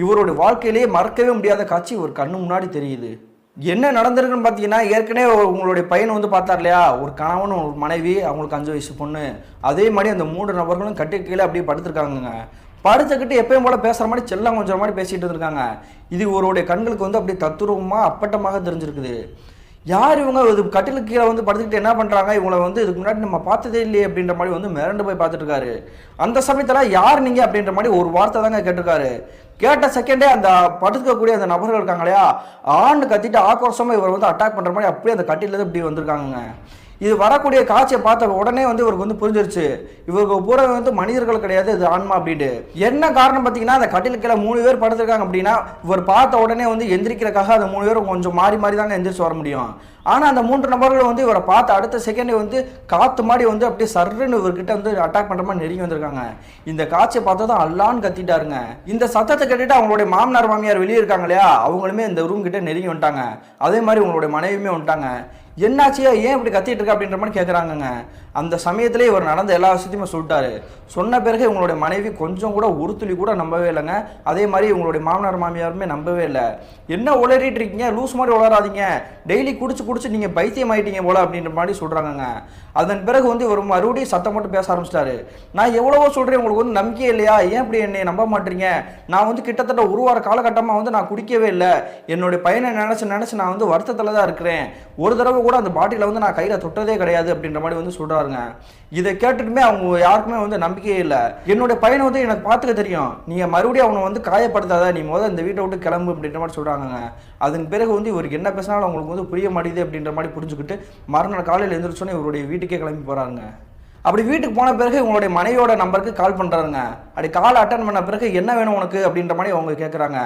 இவருடைய வாழ்க்கையிலேயே மறக்கவே முடியாத காட்சி ஒரு கண்ணு முன்னாடி தெரியுது. என்ன நடந்திருக்குன்னு பார்த்தீங்கன்னா, ஏற்கனவே உங்களுடைய பையன் வந்து பார்த்தார் இல்லையா, ஒரு கணவன் ஒரு மனைவி, அவங்களுக்கு 5 வயசு பொண்ணு, அதே மாதிரி அந்த 3 நபர்களும் கட்டி கீழே அப்படியே படுத்துருக்காங்க. படுத்துக்கிட்டு எப்பயும் போல பேசுகிற மாதிரி செல்லம் கொஞ்சம் மாதிரி பேசிகிட்டு இருக்காங்க. இது இவருடைய கண்களுக்கு வந்து அப்படியே தத்துரூபமாக அப்பட்டமாக தெரிஞ்சிருக்குது. யார் இவங்க, இது கட்டிலுக்கு கீழே வந்து படுத்துக்கிட்டு என்ன பண்ணுறாங்க, இவங்களை வந்து இதுக்கு முன்னாடி நம்ம பார்த்ததே இல்லையே அப்படின்ற மாதிரி வந்து மிரண்டு போய் பார்த்துட்டு இருக்காரு. அந்த சமயத்தில் யார் நீங்கள் அப்படின்ற மாதிரி ஒரு வார்த்தை தாங்க கேட்டிருக்காரு. கேட்ட செகண்டே அந்த படுத்துக்கக்கூடிய அந்த நபர்கள் இருக்காங்க இல்லையா, ஆண்டு கத்திட்டு ஆக்ரோஷமாக இவர் வந்து அட்டாக் பண்ணுற மாதிரி அப்படியே அந்த கட்டிலேருந்து இப்படி வந்திருக்காங்க. இது வரக்கூடிய காட்சியை பார்த்த உடனே வந்து இவருக்கு வந்து புரிஞ்சிருச்சு, இவருக்கு பூரா வந்து மனிதர்கள் கிடையாது, இது ஆன்மா அப்படின்ட்டு. என்ன காரணம் பார்த்தீங்கன்னா, அந்த கட்டிலுக்கு கீழே 3 பேர் படுத்திருக்காங்க அப்படின்னா இவர் பார்த்த உடனே வந்து எந்திரிக்கிறக்காக அந்த 3 பேரும் கொஞ்சம் மாறி தாங்க எந்திரிச்சு வர முடியும். ஆனால் அந்த 3 நபர்களும் வந்து இவரை பார்த்து அடுத்த செகண்டே வந்து காற்று மாதிரி வந்து அப்படியே சர்ன்னு இவர்கிட்ட வந்து அட்டாக் பண்ணுற மாதிரி நெருங்கி வந்திருக்காங்க. இந்த காட்சியை பார்த்ததும் அல்லான்னு கத்திட்டாருங்க. இந்த சத்தத்தை கேட்டுட்டு அவங்களுடைய மாமனார் மாமியார் வெளியே இருக்காங்க இல்லையா, அவங்களுமே இந்த ரூம் கிட்ட நெருங்கி வந்துட்டாங்க. அதே மாதிரி உங்களுடைய மனைவியுமே வந்துட்டாங்க. என்னாச்சியா, ஏன் இப்படி கத்திட்டு இருக்கா அப்படின்ற மாதிரி கேட்குறாங்கங்க. அந்த சமயத்திலே இவர் நடந்த எல்லா விஷயத்தையுமே சொல்லிட்டாரு. சொன்ன பிறகு இவங்களுடைய மனைவி கொஞ்சம் கூட ஒரு துளி கூட நம்பவே இல்லைங்க. அதே மாதிரி இவங்களுடைய மாமனார் மாமியாருமே நம்பவே இல்லை. என்ன உளறிட்டு இருக்கீங்க, லூஸ் மாதிரி உளராதீங்க, டெய்லி குடிச்சு நீங்கள் பைத்தியம் ஆகிட்டீங்க போல அப்படின்ற மாதிரி சொல்கிறாங்கங்க. அதன் பிறகு வந்து இவர் மறுபடியும் சத்தம் மட்டும் பேச ஆரம்பிச்சிட்டாரு. நான் எவ்வளவோ சொல்கிறேன், உங்களுக்கு வந்து நம்பிக்கை இல்லையா, ஏன் இப்படி என்னை நம்ப மாட்டீங்க, நான் வந்து கிட்டத்தட்ட 1 வார காலகட்டமாக வந்து நான் குடிக்கவே இல்லை, என்னுடைய பையனை நினச்சி நான் வந்து வருத்தத்தில் தான் இருக்கிறேன், ஒரு தடவை கூட அந்த பாட்டிலை வந்து நான் கையில் தொட்டதே கிடையாது அப்படின்ற மாதிரி வந்து சொல்கிறாருங்க. இதை கேட்டுட்டுமே அவங்க யாருக்குமே வந்து நம்பிக்கையே இல்லை. என்னுடைய பையனை வந்து எனக்கு பார்த்துக்க தெரியும், நீங்கள் மறுபடியும் அவனை வந்து காயப்படுத்தாத, நீ முதல்ல இந்த வீட்டை விட்டு கிளம்பு அப்படின்ற மாதிரி சொல்கிறாங்க. அதன் பிறகு வந்து இவருக்கு என்ன பேசினாலும் அவங்களுக்கு வந்து புரிய மாட்டேங்குது அப்படின்ற மாதிரி புரிஞ்சுக்கிட்டு மறுநாள் காலையில் எழுந்திரிச்சோன்னே இவருடைய வீட்டுக்கே கிளம்பி போகிறாருங்க. அப்படி வீட்டுக்கு போன பிறகு உங்களுடைய மனைவியோட நம்பருக்கு கால் பண்ணுறாருங்க. அப்படி கால் அட்டன் பண்ண பிறகு என்ன வேணும் உனக்கு அப்படின்ற மாதிரி அவங்க கேட்குறாங்க.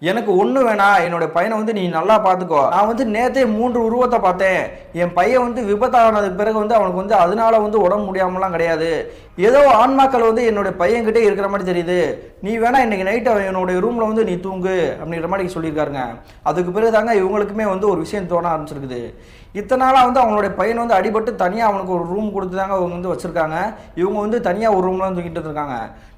எனக்கு ஒன்றும் வேணாம், என்னுடைய பையனை வந்து நீ நல்லா பார்த்துக்கோ, நான் வந்து நேற்றே 3 உருவத்தை பார்த்தேன், என் பையன் வந்து விபத்தானதுக்கு பிறகு வந்து அவனுக்கு வந்து அதனால வந்து உடம்பு முடியாமலாம் கிடையாது, ஏதோ ஆன்மாக்கள் வந்து என்னுடைய பையன்கிட்டே இருக்கிற மாதிரி தெரியுது, நீ வேணா இன்னைக்கு நைட்டு என்னுடைய ரூமில் வந்து நீ தூங்கு அப்படின்ற மாதிரி சொல்லியிருக்காருங்க. அதுக்கு பிறகு தாங்க இவங்களுக்குமே வந்து ஒரு விஷயம் தோண ஆரம்பிச்சிருக்குது. இத்தனை நாளாக வந்து அவங்களுடைய பையன் வந்து அடிபட்டு தனியாக அவனுக்கு ஒரு ரூம் கொடுத்து தாங்க அவங்க வந்து வச்சுருக்காங்க. இவங்க வந்து தனியாக ஒரு ரூம்லாம் தூங்கிட்டு இருக்காங்க.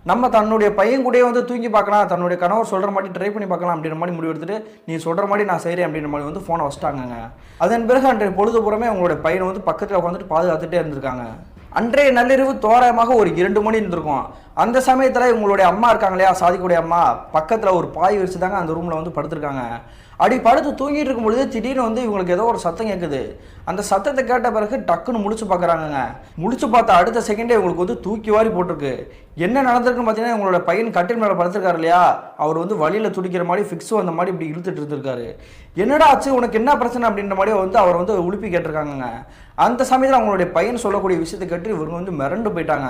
நம்ம தன்னுடைய பையன் கூடயே வந்து தூங்கி பார்க்கலாம், தன்னுடைய கணவர் சொல்கிற மாதிரி ட்ரை பண்ணி பார்க்கலாம் அப்படின்ற மாதிரி முடிவு எடுத்துட்டு, நீ சொல்கிற மாதிரி நான் செய்கிறேன் அப்படின்ற மாதிரி வந்து ஃபோனை வச்சுட்டாங்க. அதன் பிறகு அன்றைய பொழுதுபுறமே அவங்களுடைய பையனை வந்து பக்கத்தில் உட்காந்துட்டு பாதுகாத்துட்டே இருந்திருக்காங்க. அன்றைய நள்ளிரவு தோராயமாக ஒரு 2 மணி இருந்திருக்கும். அந்த சமயத்தில் இவங்களுடைய அம்மா இருக்காங்க இல்லையா, சாதிக்குடைய அம்மா, பக்கத்தில் ஒரு பாய் விரிச்சு தாங்க அந்த ரூமில் வந்து படுத்திருக்காங்க. அப்படி படுத்து தூங்கிட்டு இருக்கும் பொழுது திடீர்னு வந்து இவங்களுக்கு ஏதோ ஒரு சத்தம் கேட்குது. அந்த சத்தத்தை கேட்ட பிறகு டக்குன்னு முழிச்சு பார்க்குறாங்கங்க. முழிச்சு பார்த்தா அடுத்த செகண்டே இவங்களுக்கு வந்து தூக்கி வாரி போட்டிருக்கு. என்ன நடந்திருக்குன்னு பார்த்தீங்கன்னா, இவங்களோட பையன் கட்டில் மேலே படுத்திருக்காரு இல்லையா, அவர் வந்து வழியில் துடிக்கிற மாதிரி ஃபிக்ஸோ அந்த மாதிரி இப்படி இழுத்துட்டு இருந்திருக்காரு. என்னடா ஆச்சு, உனக்கு என்ன பிரச்சனை அப்படின்ற மாதிரி வந்து அவர் வந்து உழுப்பி கேட்டிருக்காங்க. அந்த சமயத்தில் அவங்களுடைய பையன் சொல்லக்கூடிய விஷயத்தை கேட்டு இவங்க வந்து மிரண்டு போயிட்டாங்க.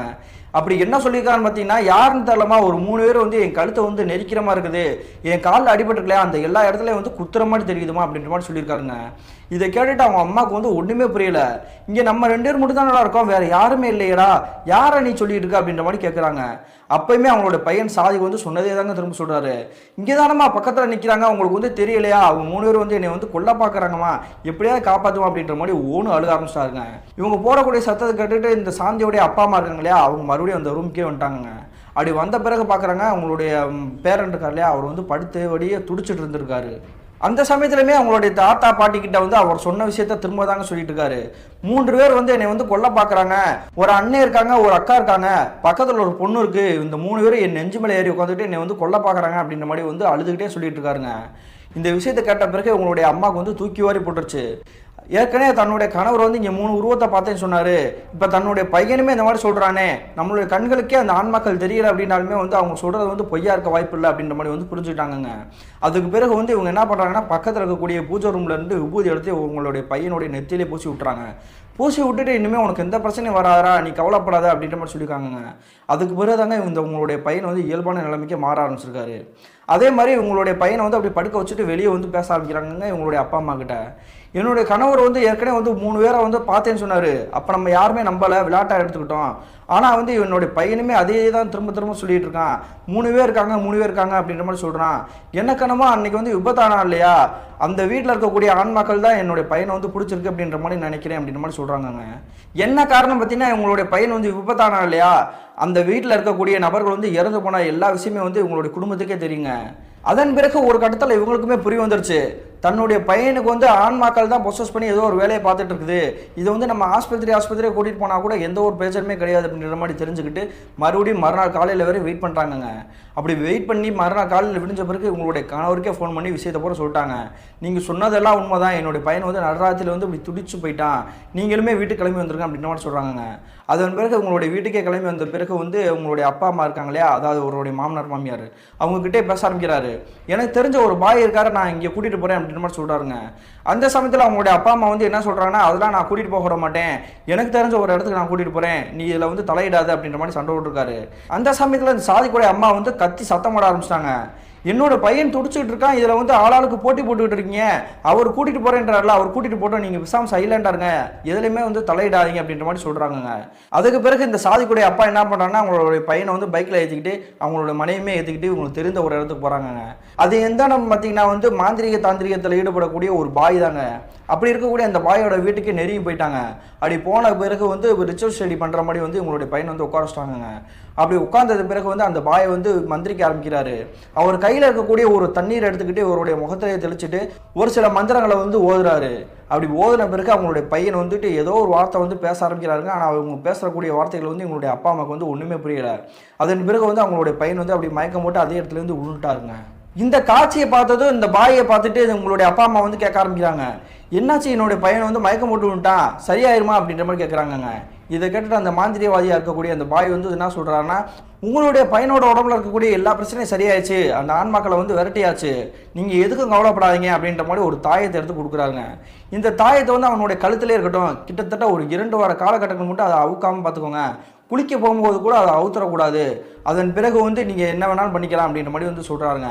அப்படி என்ன சொல்லியிருக்காருன்னு பார்த்தீங்கன்னா, யாருன்னு தெரியலமா ஒரு 3 பேர் வந்து என் கழுத்தை வந்து நெரிக்கிற மாதிரி இருக்குது, என் காலில் அடிபட்டுருக்கலையா, அந்த எல்லா இடத்துலையும் வந்து குத்துற மாதிரி தெரியுதுமா அப்படின்ற மாதிரி சொல்லியிருக்காருங்க. இதை கேட்டுட்டு அவங்க அம்மாவுக்கு வந்து ஒன்றுமே புரியல. இங்கே நம்ம 2 பேர் மட்டும் தான் நல்லா இருக்கோம், வேற யாருமே இல்லையடா, யாரை நீ சொல்லிட்டு இருக்க அப்படின்ற மாதிரி கேட்குறாங்க. அப்பயுமே அவங்களோட பையன் சாதிக்கு வந்து சொன்னதே தாங்க திரும்ப சொல்கிறாரு. இங்கே தானம்மா பக்கத்தில் நிற்கிறாங்க, அவங்களுக்கு வந்து தெரியலையா, அவங்க 3 பேர் வந்து என்னை வந்து கொல்ல பார்க்குறாங்கம்மா, எப்படியாவது காப்பாற்றுவோம் அப்படின்ற மாதிரி ஓன்னு அழுக ஆரம்பிச்சிட்டாருங்க. இவங்க போடக்கூடிய சத்தத்தை கேட்டுட்டு இந்த சாந்தியோடைய அப்பா அம்மா இருக்காங்க இல்லையா, அவங்க மறுபடியும் அந்த ரூம்க்கே வந்துட்டாங்க. அப்படி வந்த பிறகு பார்க்குறாங்க, அவங்களுடைய பேரண்ட் இருக்கார் இல்லையா, அவர் வந்து படுத்து வழியே துடிச்சிட்டு இருந்திருக்காரு. அந்த சமயத்துலையுமே அவங்களுடைய தாத்தா பாட்டி கிட்ட வந்து அவர் சொன்ன விஷயத்த திரும்ப தாங்க சொல்லிட்டு இருக்காரு. 3 பேர் வந்து என்னை வந்து கொல்ல பார்க்குறாங்க, ஒரு அண்ணன் இருக்காங்க, ஒரு அக்கா இருக்காங்க, பக்கத்தில் ஒரு பொண்ணு இருக்கு, இந்த 3 பேரும் என் நெஞ்சு மேலே ஏறி உட்காந்துட்டு என்னை வந்து கொல்ல பார்க்குறாங்க அப்படின்ற மாதிரி வந்து அழுதுகிட்டே சொல்லிட்டு இருக்காருங்க. இந்த விஷயத்தை கேட்ட பிறகு உங்களுடைய அம்மாவுக்கு வந்து தூக்கி வாரி போட்டுருச்சு. ஏற்கனவே தன்னுடைய கணவர் வந்து இங்கே 3 உருவத்தை பார்த்தேன்னு சொன்னார், இப்போ தன்னுடைய பையனுமே இந்த மாதிரி சொல்கிறானே, நம்மளுடைய கண்களுக்கே அந்த ஆன்மாக்கள் தெரியல அப்படின்னாலுமே வந்து அவங்க சொல்கிறது வந்து பொய்யா இருக்க வாய்ப்பு இல்லை அப்படின்ற மாதிரி வந்து புரிஞ்சுக்கிட்டாங்க. அதுக்கு பிறகு வந்து இவங்க என்ன பண்ணுறாங்கன்னா, பக்கத்தில் இருக்கக்கூடிய பூஜை ரூம்ல இருந்து விபூதி எடுத்து உங்களுடைய பையனுடைய நெத்தியிலே பூசி விட்டுறாங்க. பூசி விட்டுட்டு இனிமேல் உனக்கு எந்த பிரச்சனையும் வராதா, நீ கவலைப்படாத அப்படின்ற மாதிரி சொல்லியிருக்காங்க. அதுக்கு பிறகு தாங்க இந்த உங்களுடைய பையன் வந்து இயல்பான நிலைமைக்கு மாற ஆரம்பிச்சிருக்காரு. அதே மாதிரி உங்களுடைய பையனை வந்து அப்படி படுக்க வச்சுட்டு வெளியே வந்து பேச ஆரம்பிக்கிறாங்க இவங்களுடைய அப்பா அம்மா கிட்ட. என்னுடைய கணவர் வந்து ஏற்கனவே வந்து 3 பேரை வந்து பார்த்தேன்னு சொன்னார், அப்போ நம்ம யாருமே நம்பலை, விளையாட்டாக எடுத்துக்கிட்டோம். ஆனால் வந்து என்னுடைய பையனுமே அதே தான் திரும்ப திரும்ப சொல்லிட்டு இருக்கான், 3 பேர் இருக்காங்க 3 பேர் இருக்காங்க அப்படின்ற மாதிரி சொல்கிறான். என்ன கணமா அன்னைக்கு வந்து விபத்தானா இல்லையா, அந்த வீட்டில் இருக்கக்கூடிய ஆண்மக்கள் தான் என்னுடைய பையனை வந்து பிடிச்சிருக்கு அப்படின்ற மாதிரி நினைக்கிறேன் அப்படின்ற மாதிரி சொல்கிறாங்க. என்ன காரணம் பார்த்தீங்கன்னா, இவங்களுடைய பையன் வந்து விபத்தானா இல்லையா, அந்த வீட்டில் இருக்கக்கூடிய நபர்கள் வந்து இறந்து போன எல்லா விஷயமே வந்து இவங்களுடைய குடும்பத்துக்கே தெரியுங்க. அதன் பிறகு ஒரு கட்டத்தில் இவங்களுக்குமே புரிய வந்துருச்சு, தன்னுடைய பையனுக்கு வந்து ஆண்மாக்கள் தான் ப்ரொசஸ் பண்ணி ஏதோ ஒரு வேலையை பார்த்துட்டு இருக்குது, இதை வந்து நம்ம ஆஸ்பத்திரியை கூட்டிகிட்டு போனால் கூட எந்த ஒரு பிரச்சனையுமே கிடையாது அப்படின்ற மாதிரி தெரிஞ்சுக்கிட்டு மறுபடியும் மறுநாள் காலையில் வரை வெயிட் பண்ணுறாங்கங்க. அப்படி வெயிட் பண்ணி மறுநாள் காலையில் விடிஞ்ச பிறகு உங்களுடைய கணவருக்கே ஃபோன் பண்ணி விஷயத்தை போல சொல்லிட்டாங்க, நீங்கள் சொன்னதெல்லாம் உண்மை தான், என்னுடைய பையன் வந்து நடுராத்திரியில் வந்து இப்படி துடிச்சு போயிட்டான், நீங்களுமே வீட்டுக்கு கிளம்பி வந்துருங்க அப்படின்ற மாதிரி சொல்கிறாங்க. அதன் பிறகு உங்களுடைய வீட்டுக்கே கிளம்பி வந்த பிறகு வந்து உங்களுடைய அப்பா அம்மா இருக்காங்க இல்லையா, அதாவது அவருடைய மாமனார் மாமியார், அவங்ககிட்டே பேச ஆரம்பிக்கிறாரு. எனக்கு தெரிஞ்ச ஒரு பாய் இருக்காரு, நான் இங்கே கூட்டிகிட்டு போகிறேன் அப்படின்ற மாதிரி சொல்கிறாருங்க. அந்த சமயத்தில் அவங்களுடைய அப்பா அம்மா வந்து என்ன சொல்கிறாங்கன்னா, அதெல்லாம் நான் கூட்டிகிட்டு போக விட மாட்டேன், எனக்கு தெரிஞ்ச ஒரு இடத்துக்கு நான் கூட்டிகிட்டு போகிறேன், நீ இதில் வந்து தலையிடாது அப்படின்ற மாதிரி சண்டை விட்டுருக்காரு. அந்த சமயத்தில் இந்த சாதிக்குடைய அம்மா வந்து கத்தி சத்தம் போட ஆரம்பிச்சிட்டாங்க, என்னோட பையன் துடிச்சிட்டு இருக்கான், இதில் வந்து ஆளாளுக்கு போட்டி போட்டுக்கிட்டு இருக்கீங்க, அவர் கூட்டிகிட்டு போகிறேன்றாருல, அவர் கூட்டிகிட்டு போட்டோம், நீங்கள் விசாம சைலண்டாக இருங்க, எதுலையுமே வந்து தலையிடாதீங்க அப்படின்ற மாதிரி சொல்கிறாங்க. அதுக்கு பிறகு இந்த சாதிக்குடைய அப்பா என்ன பண்ணுறாங்கன்னா, அவங்களுடைய பையனை வந்து பைக்கில் ஏற்றிக்கிட்டு அவங்களோட மனைவியுமே ஏற்றிக்கிட்டு இவங்களுக்கு தெரிந்த ஒரு இடத்துக்கு போகிறாங்க. அது எந்த நம்ம பார்த்தீங்கன்னா வந்து மாந்திரிக தாந்திரிகத்தில் ஈடுபடக்கூடிய ஒரு பாய் தாங்க. அப்படி இருக்கக்கூடிய அந்த பாயோட வீட்டுக்கு நெருங்கி போயிட்டாங்க. அப்படி போன பிறகு வந்து ரிச்சுவல் ஸ்டடி பண்ணுற மாதிரி வந்து உங்களுடைய பையனை வந்து உட்கார வச்சிட்டாங்க. அப்படி உட்கார்ந்தது பிறகு வந்து அந்த பாயை வந்து மந்திரிக்க ஆரம்பிக்கிறாரு. அவர் கையில் இருக்கக்கூடிய ஒரு தண்ணீர் எடுத்துக்கிட்டு அவருடைய முகத்திலேயே தெளிச்சுட்டு ஒரு சில மந்திரங்களை வந்து ஓதுறாரு. அப்படி ஓதுன பிறகு அவங்களுடைய பையன் வந்துட்டு ஏதோ ஒரு வார்த்தை வந்து பேச ஆரம்பிக்கிறாருங்க. ஆனால் அவங்க பேசக்கூடிய வார்த்தைகள் வந்து எங்களுடைய அப்பா அம்மாவுக்கு வந்து ஒன்றுமே புரியலை. அதன் பிறகு வந்து அவங்களுடைய பையன் வந்து அப்படி மயக்கம் போட்டு அதே இடத்துல இருந்து விழுந்துட்டாருங்க. இந்த காட்சியை பார்த்ததும் இந்த பாயை பார்த்துட்டு உங்களுடைய அப்பா அம்மா வந்து கேட்க ஆரம்பிக்கிறாங்க, என்னாச்சு, என்னுடைய பையனை வந்து மயக்கம் போட்டு விட்டான், சரியாயிருமா அப்படின்ற மாதிரி கேட்குறாங்கங்க. இதை கேட்டுட்டு அந்த மாந்திரியவாதியாக இருக்கக்கூடிய அந்த பாய் வந்து என்ன சொல்கிறாருன்னா, உங்களுடைய பையனோட உடம்புல இருக்கக்கூடிய எல்லா பிரச்சனையும் சரியாயிடுச்சு, அந்த ஆண்மக்களை வந்து விரட்டியாச்சு, நீங்கள் எதுக்கும் கவலைப்படாதீங்க அப்படின்ற மாதிரி ஒரு தாயத்தை எடுத்து கொடுக்குறாங்க. இந்த தாயத்தை வந்து அவனுடைய கழுத்திலே இருக்கட்டும், கிட்டத்தட்ட ஒரு 2 வார காலகட்டங்கள் மட்டும் அதை அவுக்காமல் பார்த்துக்கோங்க, குளிக்க போகும்போது கூட அதை அவுத்தரக்கூடாது, அதன் பிறகு வந்து நீங்கள் என்ன வேணாலும் பண்ணிக்கலாம் அப்படின்ற மாதிரி வந்து சொல்கிறாங்க.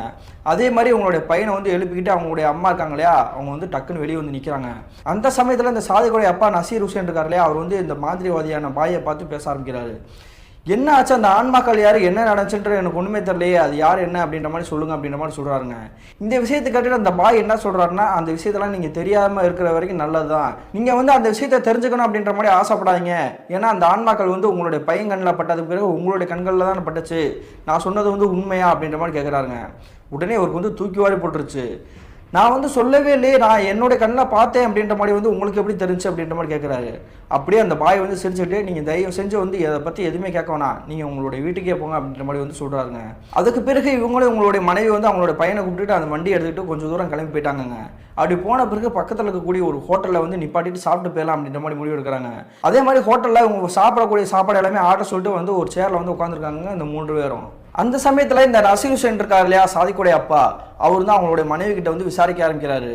அதே மாதிரி உங்களுடைய பையனை வந்து எழுப்பிக்கிட்டு அவங்களுடைய அம்மா இருக்காங்க இல்லையா, அவங்க வந்து டக்குன்னு வெளியே வந்து நிற்கிறாங்க. அந்த சமயத்தில் இந்த சாதிக்குடைய அப்பா நசீர் ஹுசேன் இருக்கார் இல்லையா, அவர் வந்து இந்த மாந்திரிவாதியான பாயை பார்த்து பேச ஆரம்பிக்கிறாரு. என்ன ஆச்சு, அந்த ஆன்மாக்கள் யார், என்ன நடந்துச்சுன்ற எனக்கு ஒன்றுமே தெரியலையே, அது யார் என்ன அப்படின்ற மாதிரி சொல்லுங்க அப்படின்ற மாதிரி சொல்கிறாருங்க. இந்த விஷயத்தை கேட்டுட்டு அந்த பாய் என்ன சொல்கிறாருன்னா, அந்த விஷயத்தெல்லாம் நீங்கள் தெரியாமல் இருக்கிற வரைக்கும் நல்லது தான், நீங்கள் வந்து அந்த விஷயத்தை தெரிஞ்சுக்கணும் அப்படின்ற மாதிரி ஆசைப்படாதீங்க. ஏன்னா அந்த ஆன்மாக்கள் வந்து உங்களுடைய பையன் கண்ணில் பட்டதுக்கு பிறகு உங்களுடைய கண்களில் தான் பட்டுச்சு, நான் சொன்னது வந்து உண்மையா அப்படின்ற மாதிரி கேட்குறாருங்க. உடனே அவருக்கு வந்து தூக்கி வாரி போட்டுருச்சு. நான் வந்து சொல்லவே இல்லையே, நான் என்னோட கண்ணில் பார்த்தேன் அப்படின்ற மாதிரி வந்து உங்களுக்கு எப்படி தெரிஞ்சு அப்படின்ற மாதிரி கேட்குறாரு. அப்படியே அந்த பாய் வந்து சிரிச்சுட்டு, நீங்கள் தயவு செஞ்சு வந்து இதை பற்றி எதுவுமே கேட்க வேணாம், நீங்கள் உங்களுடைய வீட்டுக்கே போங்க அப்படின்ற மாதிரி வந்து சொல்கிறாருங்க. அதுக்கு பிறகு இவங்களும் உங்களுடைய மனைவி வந்து அவங்களோட பையனை கூப்பிட்டுட்டு அந்த வண்டி எடுத்துக்கிட்டு கொஞ்சம் தூரம் கிளம்பி போயிட்டாங்க. அப்படி போன பிறகு பக்கத்தில் இருக்கக்கூடிய ஒரு ஹோட்டலில் வந்து நிப்பாட்டிட்டு சாப்பிட்டு போயிடலாம் அப்படின்ற மாதிரி முடிவு எடுக்கிறாங்க. அதே மாதிரி ஹோட்டலில் இவங்க சாப்பிடக்கூடிய சாப்பாடு எல்லாமே ஆர்டர் சொல்லிட்டு வந்து ஒரு சேரில் வந்து உட்காந்துருக்காங்க இந்த 3 பேரும். அந்த சமயத்தில் இந்த நசீர் ஹுசைன் இருக்கார் இல்லையா, சாதிக்குடைய அப்பா, அவர் தான் அவங்களுடைய மனைவி கிட்ட வந்து விசாரிக்க ஆரம்பிக்கிறாரு.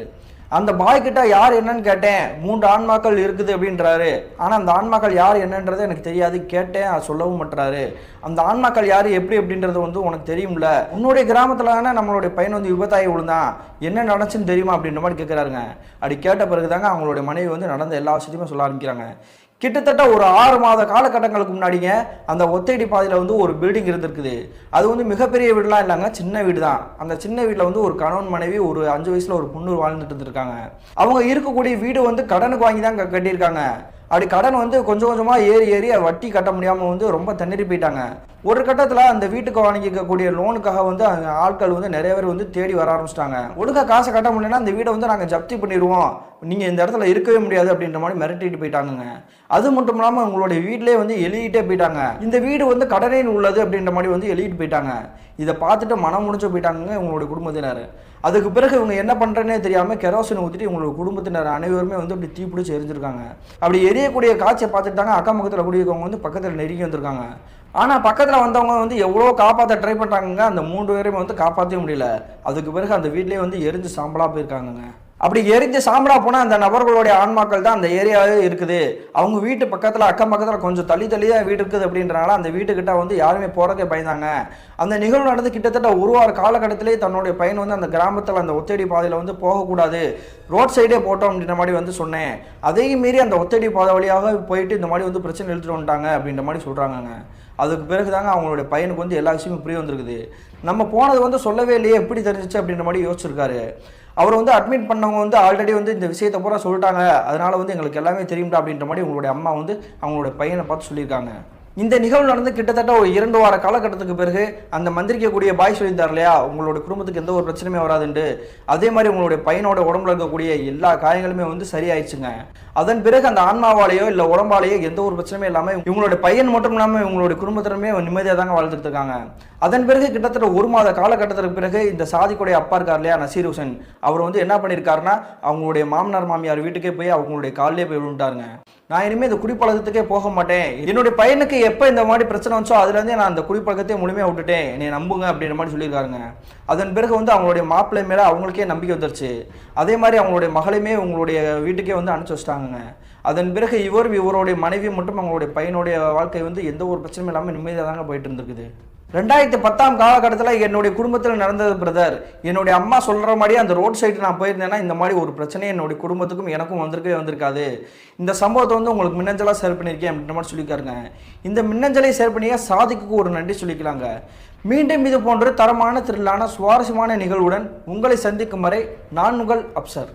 அந்த பாய் கிட்ட யார் என்னன்னு கேட்டேன், 3 ஆன்மாக்கள் இருக்குது அப்படின்றாரு. ஆனால் அந்த ஆன்மாக்கள் யார் என்னன்றது எனக்கு தெரியாது, கேட்டேன், அது சொல்லவும் மாட்டுறாரு. அந்த ஆன்மாக்கள் யார் எப்படி அப்படின்றது வந்து உனக்கு தெரியும்ல, உன்னுடைய கிராமத்தில் தானே நம்மளுடைய பையன் வந்து விபத்தாகி விழுந்தான், என்ன நடந்துச்சுன்னு தெரியுமா அப்படின்ற மாதிரி கேட்குறாருங்க. அப்படி கேட்ட பிறகு தாங்க அவங்களுடைய மனைவி வந்து நடந்த எல்லா விஷயத்தையுமே சொல்ல ஆரம்பிக்கிறாங்க. கிட்டத்தட்ட ஒரு 6 மாத காலகட்டங்களுக்கு முன்னாடிங்க அந்த ஒத்தையடி பாதையில் வந்து ஒரு பில்டிங் இருந்திருக்குது. அது வந்து மிகப்பெரிய வீடுலாம் இல்லைங்க, சின்ன வீடு தான். அந்த சின்ன வீட்டில் வந்து ஒரு கணவன் மனைவி ஒரு 5 வயசில் ஒரு பொண்ணு வாழ்ந்துட்டு இருந்திருக்காங்க. அவங்க இருக்கக்கூடிய வீடு வந்து கடனுக்கு வாங்கி தான் கட்டியிருக்காங்க. அப்படி கடன் வந்து கொஞ்சம் கொஞ்சமாக ஏறி வட்டி கட்ட முடியாமல் வந்து ரொம்ப திணறி போயிட்டாங்க. ஒரு கட்டத்தில் அந்த வீட்டுக்கு வாங்கிக்கக்கூடிய லோனுக்காக வந்து அந்த ஆட்கள் வந்து நிறைய பேர் வந்து தேடி வர ஆரம்பிச்சிட்டாங்க. ஒழுங்காக காசை கட்ட முடியலன்னா அந்த வீடை வந்து நாங்கள் ஜப்தி பண்ணிடுவோம், நீங்கள் இந்த இடத்துல இருக்கவே முடியாது அப்படின்ற மாதிரி மிரட்டிட்டு போயிட்டாங்க. அது மட்டும் இல்லாமல் உங்களுடைய வீட்டிலே வந்து எழுதிட்டே போயிட்டாங்க, இந்த வீடு வந்து கடனில் உள்ளது அப்படின்ற மாதிரி வந்து எழுதிட்டு போயிட்டாங்க. இதை பார்த்துட்டு மனம் முடிஞ்சு போயிட்டாங்க உங்களுடைய குடும்பத்தினர். அதுக்கு பிறகு இவங்க என்ன பண்ணுறேன்னே தெரியாமல் கெரோசின் ஊற்றிட்டு உங்களோட குடும்பத்தினர் அனைவருமே வந்து அப்படி தீப்பிடிச்சு எரிஞ்சிருக்காங்க. அப்படி எரியக்கூடிய காட்சியை பார்த்துட்டாங்க. அக்கம் பக்கத்தில் குடியிருக்கவங்க வந்து பக்கத்தில் நெருங்கி வந்திருக்காங்க. ஆனால் பக்கத்தில் வந்தவங்க வந்து எவ்வளோ காப்பாற்ற ட்ரை பண்ணுறாங்க, அந்த 3 பேரையும் வந்து காப்பாற்றவே முடியல. அதுக்கு பிறகு அந்த வீட்லேயே வந்து எரிஞ்சு சாம்பலாக போயிருக்காங்க. அப்படி எரிஞ்சு சாம்பலா போனால் அந்த நபர்களுடைய ஆன்மாக்கள் தான் அந்த ஏரியாவே இருக்குது. அவங்க வீட்டு பக்கத்தில் அக்கம் பக்கத்தில் கொஞ்சம் தள்ளி தான் வீடு இருக்குது அப்படின்றனால அந்த வீட்டுக்கிட்ட வந்து யாருமே போகிறக்கே பயந்தாங்க. அந்த நிகழ்வு நடந்து கிட்டத்தட்ட 1 வார காலகட்டத்திலே தன்னுடைய பையன் வந்து அந்த கிராமத்தில் அந்த ஒத்தடி பாதையில் வந்து போகக்கூடாது, ரோட் சைடே போட்டோம் அப்படின்ற மாதிரி வந்து சொன்னேன். அதையும் மீறி அந்த ஒத்தடி பாதை வழியாக போயிட்டு இந்த மாதிரி வந்து பிரச்சனை எழுத்துட்டு வந்துட்டாங்க அப்படின்ற மாதிரி சொல்கிறாங்க. அதுக்கு பிறகு தாங்க அவங்களுடைய பையனுக்கு வந்து எல்லா விஷயமும் புரிய வந்திருக்குது. நம்ம போனது வந்து சொல்லவே இல்லையே, எப்படி தெரிஞ்சிச்சு அப்படின்ற மாதிரி யோசிச்சிருக்காரு. அவர் வந்து அட்மிட் பண்ணவங்க வந்து ஆல்ரெடி வந்து இந்த விஷயத்தை பூரா சொல்லிட்டாங்க, அதனால வந்து எங்களுக்கு எல்லாமே தெரியும்டா அப்படின்ற மாதிரி உங்களுடைய அம்மா வந்து அவங்களுடைய பையனை பார்த்து சொல்லியிருக்காங்க. இந்த நிகழ்வு நடந்து கிட்டத்தட்ட ஒரு 2 வார காலகட்டத்துக்கு பிறகு அந்த மந்திரிக்கக்கூடிய பாய் சொல்லியிருந்தார் இல்லையா, உங்களுடைய குடும்பத்துக்கு எந்த ஒரு பிரச்சனையுமே வராதுண்டு. அதே மாதிரி உங்களுடைய பையனோட உடம்புல இருக்கக்கூடிய எல்லா காயங்களுமே வந்து சரியாயிடுச்சுங்க. அதன் பிறகு அந்த ஆன்மாவாலேயோ இல்லை உடம்பாலேயோ எந்த ஒரு பிரச்சனையுமே இல்லாமல் இவங்களுடைய பையன் மட்டும் இல்லாமல் இவங்களுடைய குடும்பத்தினருமே நிம்மதியாக தாங்க வாழ்ந்துட்டு இருக்காங்க. அதன் பிறகு கிட்டத்தட்ட 1 மாத காலகட்டத்திற்கு பிறகு இந்த சாதிக்குடைய அப்பா இருக்கார் இல்லையா, நசீர் ஹுசைன், அவர் வந்து என்ன பண்ணியிருக்காருன்னா அவங்களுடைய மாமனார் மாமியார் வீட்டுக்கே போய் அவங்களுடைய காலிலே போய் விழுந்துட்டாருங்க. நான் இனிமேல் இந்த குடிப்பழக்கத்துக்கே போக மாட்டேன், என்னுடைய பையனுக்கு எப்போ இந்த மாதிரி பிரச்சனை வந்துச்சோ அதுலேருந்தே நான் அந்த குடிப்பழக்கத்தையே முழுமையாக விட்டுட்டேன், என்னை நம்புங்க அப்படின்ற மாதிரி சொல்லியிருக்காருங்க. அதன் பிறகு வந்து அவங்களுடைய மாப்பிள்ளை மேலே அவங்களுக்கே நம்பிக்கை வந்துருச்சு. அதே மாதிரி அவங்களுடைய மகளையுமே உங்களுடைய வீட்டுக்கே வந்து அனுப்பிச்சு வச்சிட்டாங்க. அதன் பிறகு இவருடைய மனைவி மற்றும் அவங்களுடைய பையனுடைய வாழ்க்கை வந்து எந்த ஒரு பிரச்சனையும் இல்லாமல் நிம்மதியாக தாங்க போயிட்டு இருந்திருக்குது. 2010 காலகட்டத்தில் என்னுடைய குடும்பத்தில் நடந்தது பிரதர், என்னுடைய அம்மா சொல்கிற மாதிரி அந்த ரோட் சைடு நான் போயிருந்தேன்னா இந்த மாதிரி ஒரு பிரச்சனையே என்னுடைய குடும்பத்துக்கும் எனக்கும் வந்திருக்காது. இந்த சம்பவத்தை வந்து உங்களுக்கு மின்னஞ்சலாக ஷேர் பண்ணியிருக்கேன் அப்படின்ற மாதிரி சொல்லியிருக்காருங்க. இந்த மின்னஞ்சலை ஷேர் பண்ணிய சாதிக்கு ஒரு நன்றி சொல்லிக்கலாங்க. மீண்டும் இது போன்ற தரமான திரளான சுவாரஸ்யமான நிகழ்வுடன் உங்களை சந்திக்கும் வரை நான் உங்கள் அப்சர்.